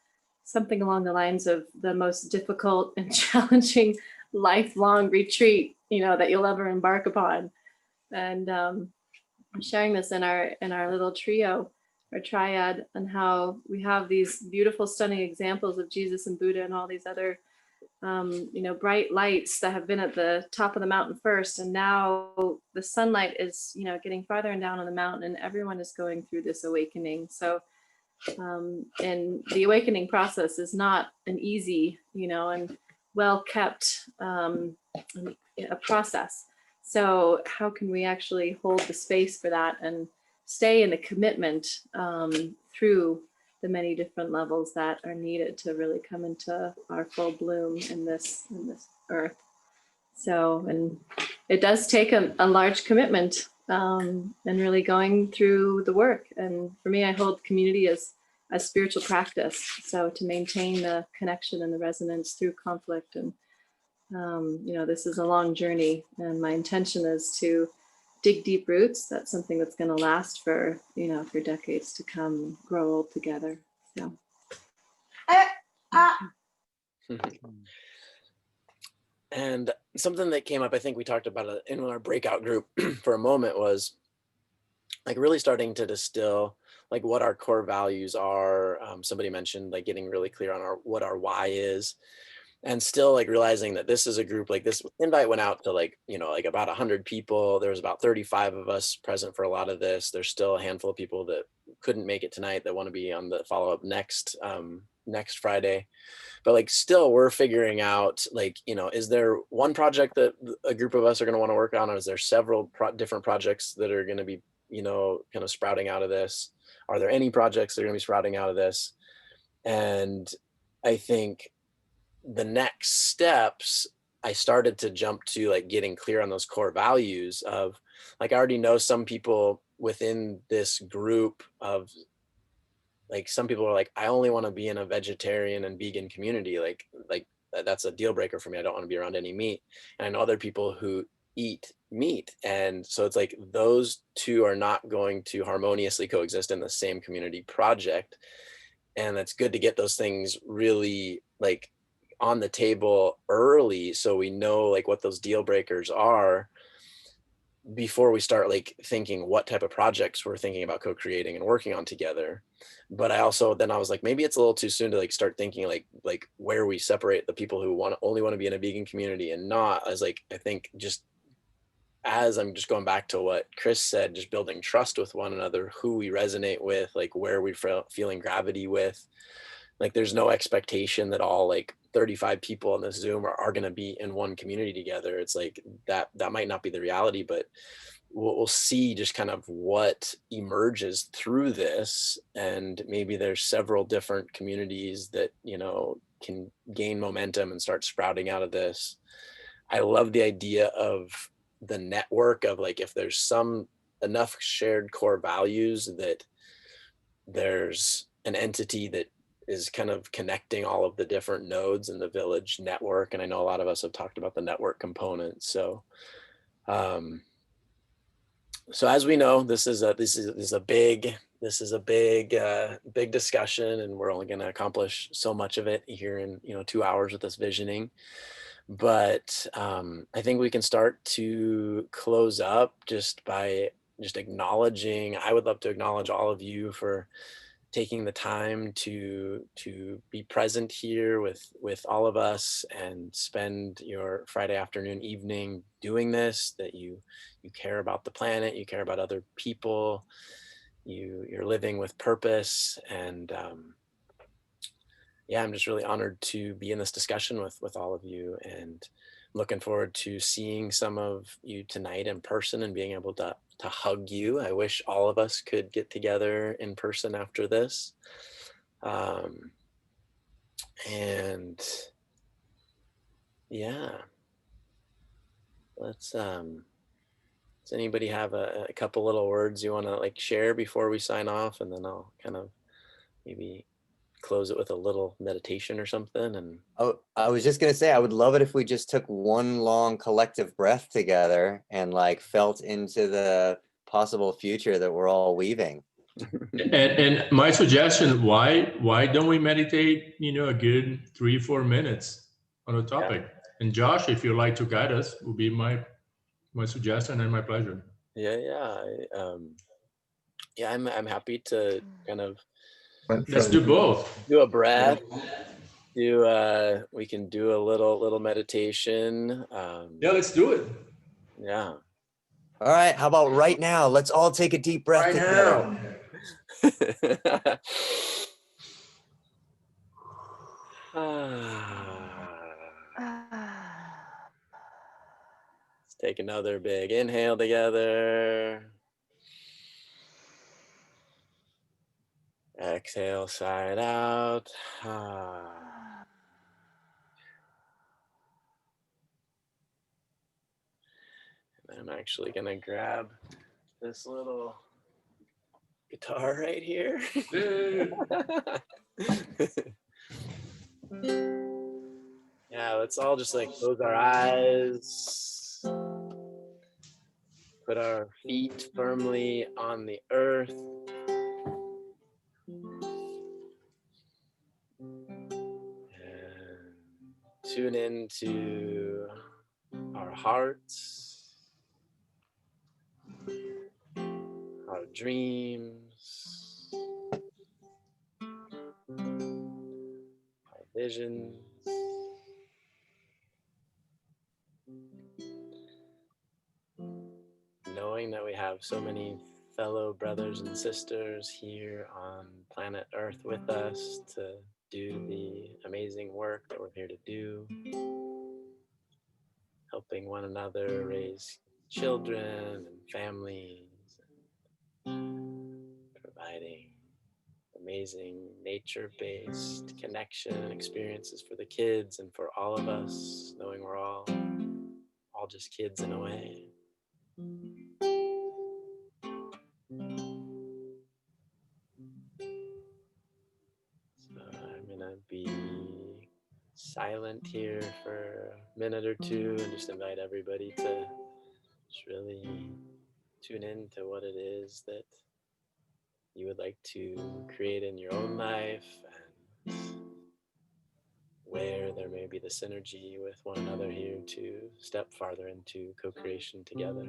something along the lines of the most difficult and challenging lifelong retreat, you know, that you'll ever embark upon. And I'm sharing this in our little trio, or triad, and how we have these beautiful, stunning examples of Jesus and Buddha and all these other, you know, bright lights that have been at the top of the mountain first. And now the sunlight is, you know, getting farther and down on the mountain, and everyone is going through this awakening. So, and the awakening process is not an easy, you know, and well-kept a process. So how can we actually hold the space for that and stay in the commitment through the many different levels that are needed to really come into our full bloom in this earth. So, and it does take a large commitment and really going through the work. And for me, I hold community as a spiritual practice. So to maintain the connection and the resonance through conflict, and you know, this is a long journey, and my intention is to dig deep roots. That's something that's going to last for, you know, for decades to come, grow old together. So.
And something that came up, I think we talked about it in our breakout group for a moment, was like really starting to distill like what our core values are. Somebody mentioned like getting really clear on what our why is. And still like realizing that this is a group, like this invite went out to like, you know, like about 100 people. There was about 35 of us present for a lot of this. There's still a handful of people that couldn't make it tonight that want to be on the follow-up next Friday. But like still we're figuring out like, you know, is there one project that a group of us are going to want to work on, or is there several different projects that are going to be, you know, kind of sprouting out of this? Are there any projects that are going to be sprouting out of this? And I think the next steps, I started to jump to like getting clear on those core values of like, I already know some people within this group of like, some people are like, I only want to be in a vegetarian and vegan community. Like that's a deal breaker for me. I don't want to be around any meat. And I know other people who eat meat. And so it's like, those two are not going to harmoniously coexist in the same community project. and it's good to get those things really like on the table early, so we know like what those deal breakers are before we start like thinking what type of projects we're thinking about co-creating and working on together. But I also, then I was like, maybe it's a little too soon to like start thinking like where we separate the people who only want to be in a vegan community and not. I was like, I think just as I'm just going back to what Chris said, just building trust with one another, who we resonate with, like where we feeling gravity with. Like there's no expectation that all like 35 people on this Zoom are going to be in one community together. It's like that might not be the reality, but we'll see just kind of what emerges through this. And maybe there's several different communities that, you know, can gain momentum and start sprouting out of this. I love the idea of the network of like, if there's enough shared core values that there's an entity that is kind of connecting all of the different nodes in the village network. And I know a lot of us have talked about the network component. So, so as we know, this is a big discussion, and we're only going to accomplish so much of it here in 2 hours with this visioning. But I think we can start to close up just by acknowledging. I would love to acknowledge all of you for taking the time to be present here with all of us and spend your Friday afternoon, evening doing this, that you care about the planet, you care about other people, you're living with purpose. And yeah, I'm just really honored to be in this discussion with all of you, and looking forward to seeing some of you tonight in person and being able to hug you. I wish all of us could get together in person after this. And yeah, let's, does anybody have a couple little words you want to like share before we sign off? And then I'll kind of maybe close it with a little meditation or something. And
oh, I was just gonna say, I would love it if we just took one long collective breath together and like felt into the possible future that we're all weaving.
And my suggestion, why don't we meditate, a good 3-4 minutes on a topic? Yeah. And Josh, if you'd like to guide us, would be my suggestion and my pleasure.
Yeah. I'm happy to kind of,
let's do both.
Do a breath. We can do a little meditation.
Yeah, let's do it.
Yeah.
All right. How about right now? Let's all take a deep breath together.
Let's take another big inhale together. Exhale, side out. And I'm actually gonna grab this little guitar right here. Yeah, let's all just like close our eyes, put our feet firmly on the earth, and tune into our hearts, our dreams, our visions. Knowing that we have so many fellow brothers and sisters here on planet Earth with us to do the amazing work that we're here to do, helping one another raise children and families, and providing amazing nature-based connection and experiences for the kids and for all of us, knowing we're all just kids in a way. So I'm gonna be silent here for a minute or two and just invite everybody to just really tune in to what it is that you would like to create in your own life, and where there may be the synergy with one another here to step farther into co-creation together.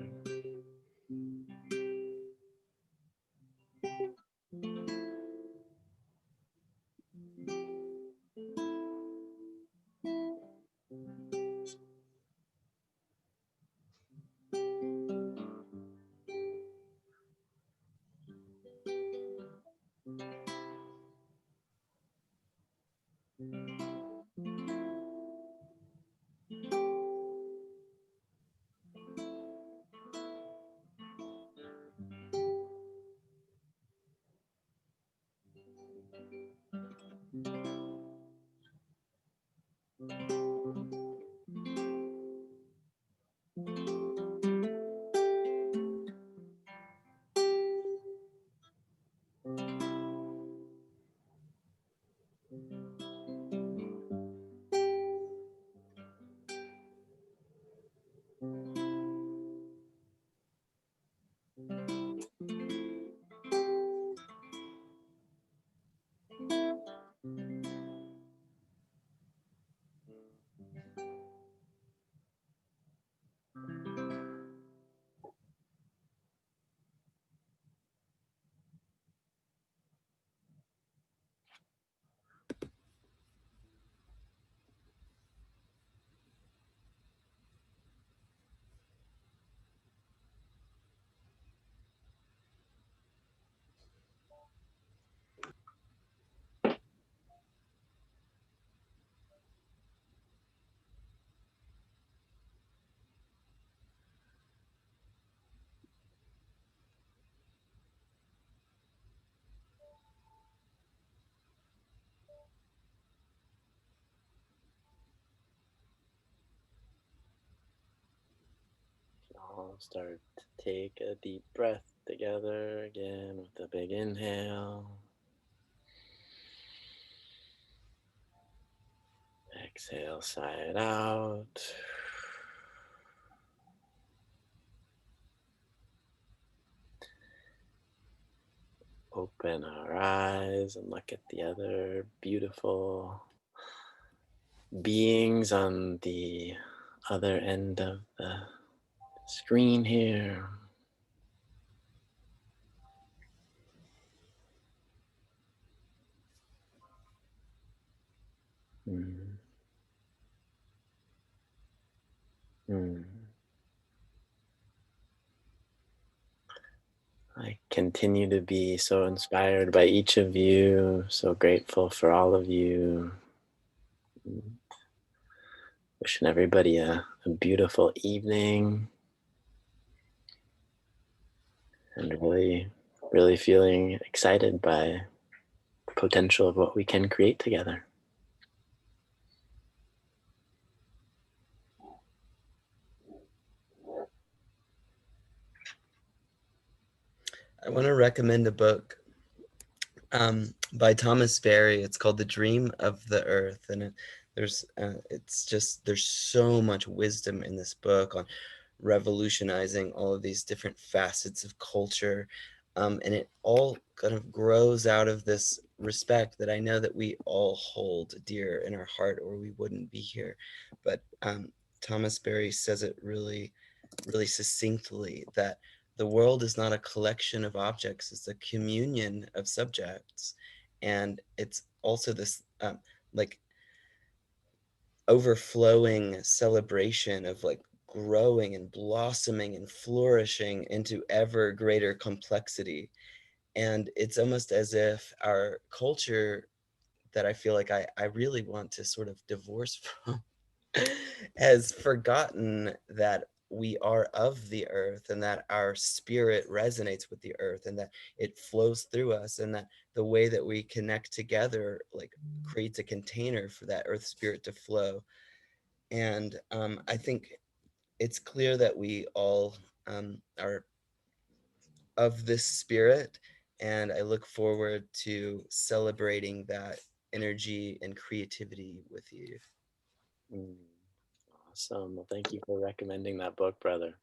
All start to take a deep breath together again with a big inhale. Exhale, sigh it out. Open our eyes and look at the other beautiful beings on the other end of the screen here. Mm. Mm. I continue to be so inspired by each of you, so grateful for all of you. Wishing everybody a beautiful evening, and really feeling excited by the potential of what we can create together.
I want to recommend a book by Thomas Berry. It's called The Dream of the Earth, and there's so much wisdom in this book on revolutionizing all of these different facets of culture, and it all kind of grows out of this respect that I know that we all hold dear in our heart, or we wouldn't be here. But Thomas Berry says it really succinctly, that the world is not a collection of objects, it's a communion of subjects. And it's also this like overflowing celebration of like growing and blossoming and flourishing into ever greater complexity. And it's almost as if our culture, that I feel like I really want to sort of divorce from, has forgotten that we are of the earth, and that our spirit resonates with the earth, and that it flows through us, and that the way that we connect together like creates a container for that earth spirit to flow. And I think it's clear that we all are of this spirit, and I look forward to celebrating that energy and creativity with you.
Awesome. Well, thank you for recommending that book, brother.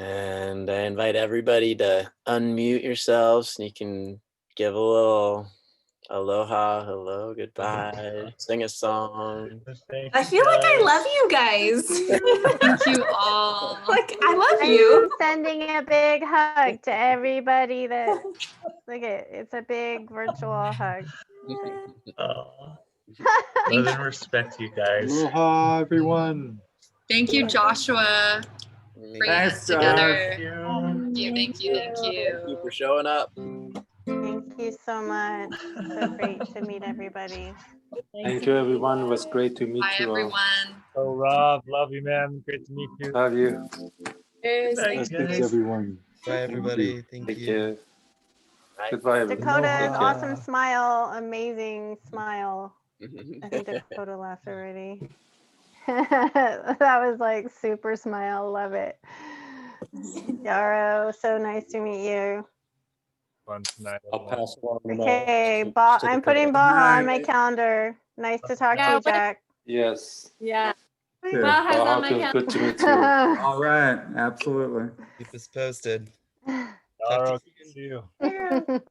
And I invite everybody to unmute yourselves and you can give a little aloha, hello, goodbye, sing a song.
I feel like I love you guys.
Thank you all.
Like, I love
I'm
you.
sending a big hug to everybody that, look at, it's a big virtual hug.
Oh, love and respect you guys.
Aloha, everyone.
Thank you, Joshua, bringing us together.
Josh.
Thank you, thank you, thank
Thank
you.
you for showing up.
Thank you so much. So great to meet everybody.
Thank you, everyone. It was great to meet
Bye,
you all.
everyone.
Oh, Rob, love you, man. Great to meet you.
Love you.
Cheers.
Thank
Thanks,
you.
everyone.
Bye, everybody. Thank
Take
you.
care.
Right.
Goodbye, everyone.
Dakota's
Take care.
awesome smile, amazing smile. I think Dakota left already. That was like super smile, love it. Yaro, so nice to meet you.
Fun tonight.
I'll pass along the
Okay,
message to
I'm
the
putting
coder.
Baja on my calendar. Nice to talk to you, Jack.
Yes.
Yeah.
Too.
Baja's on my
Feels good to meet you.
All right, absolutely.
Keep us posted.
Talk
Yaro,
to
good to see you.
you.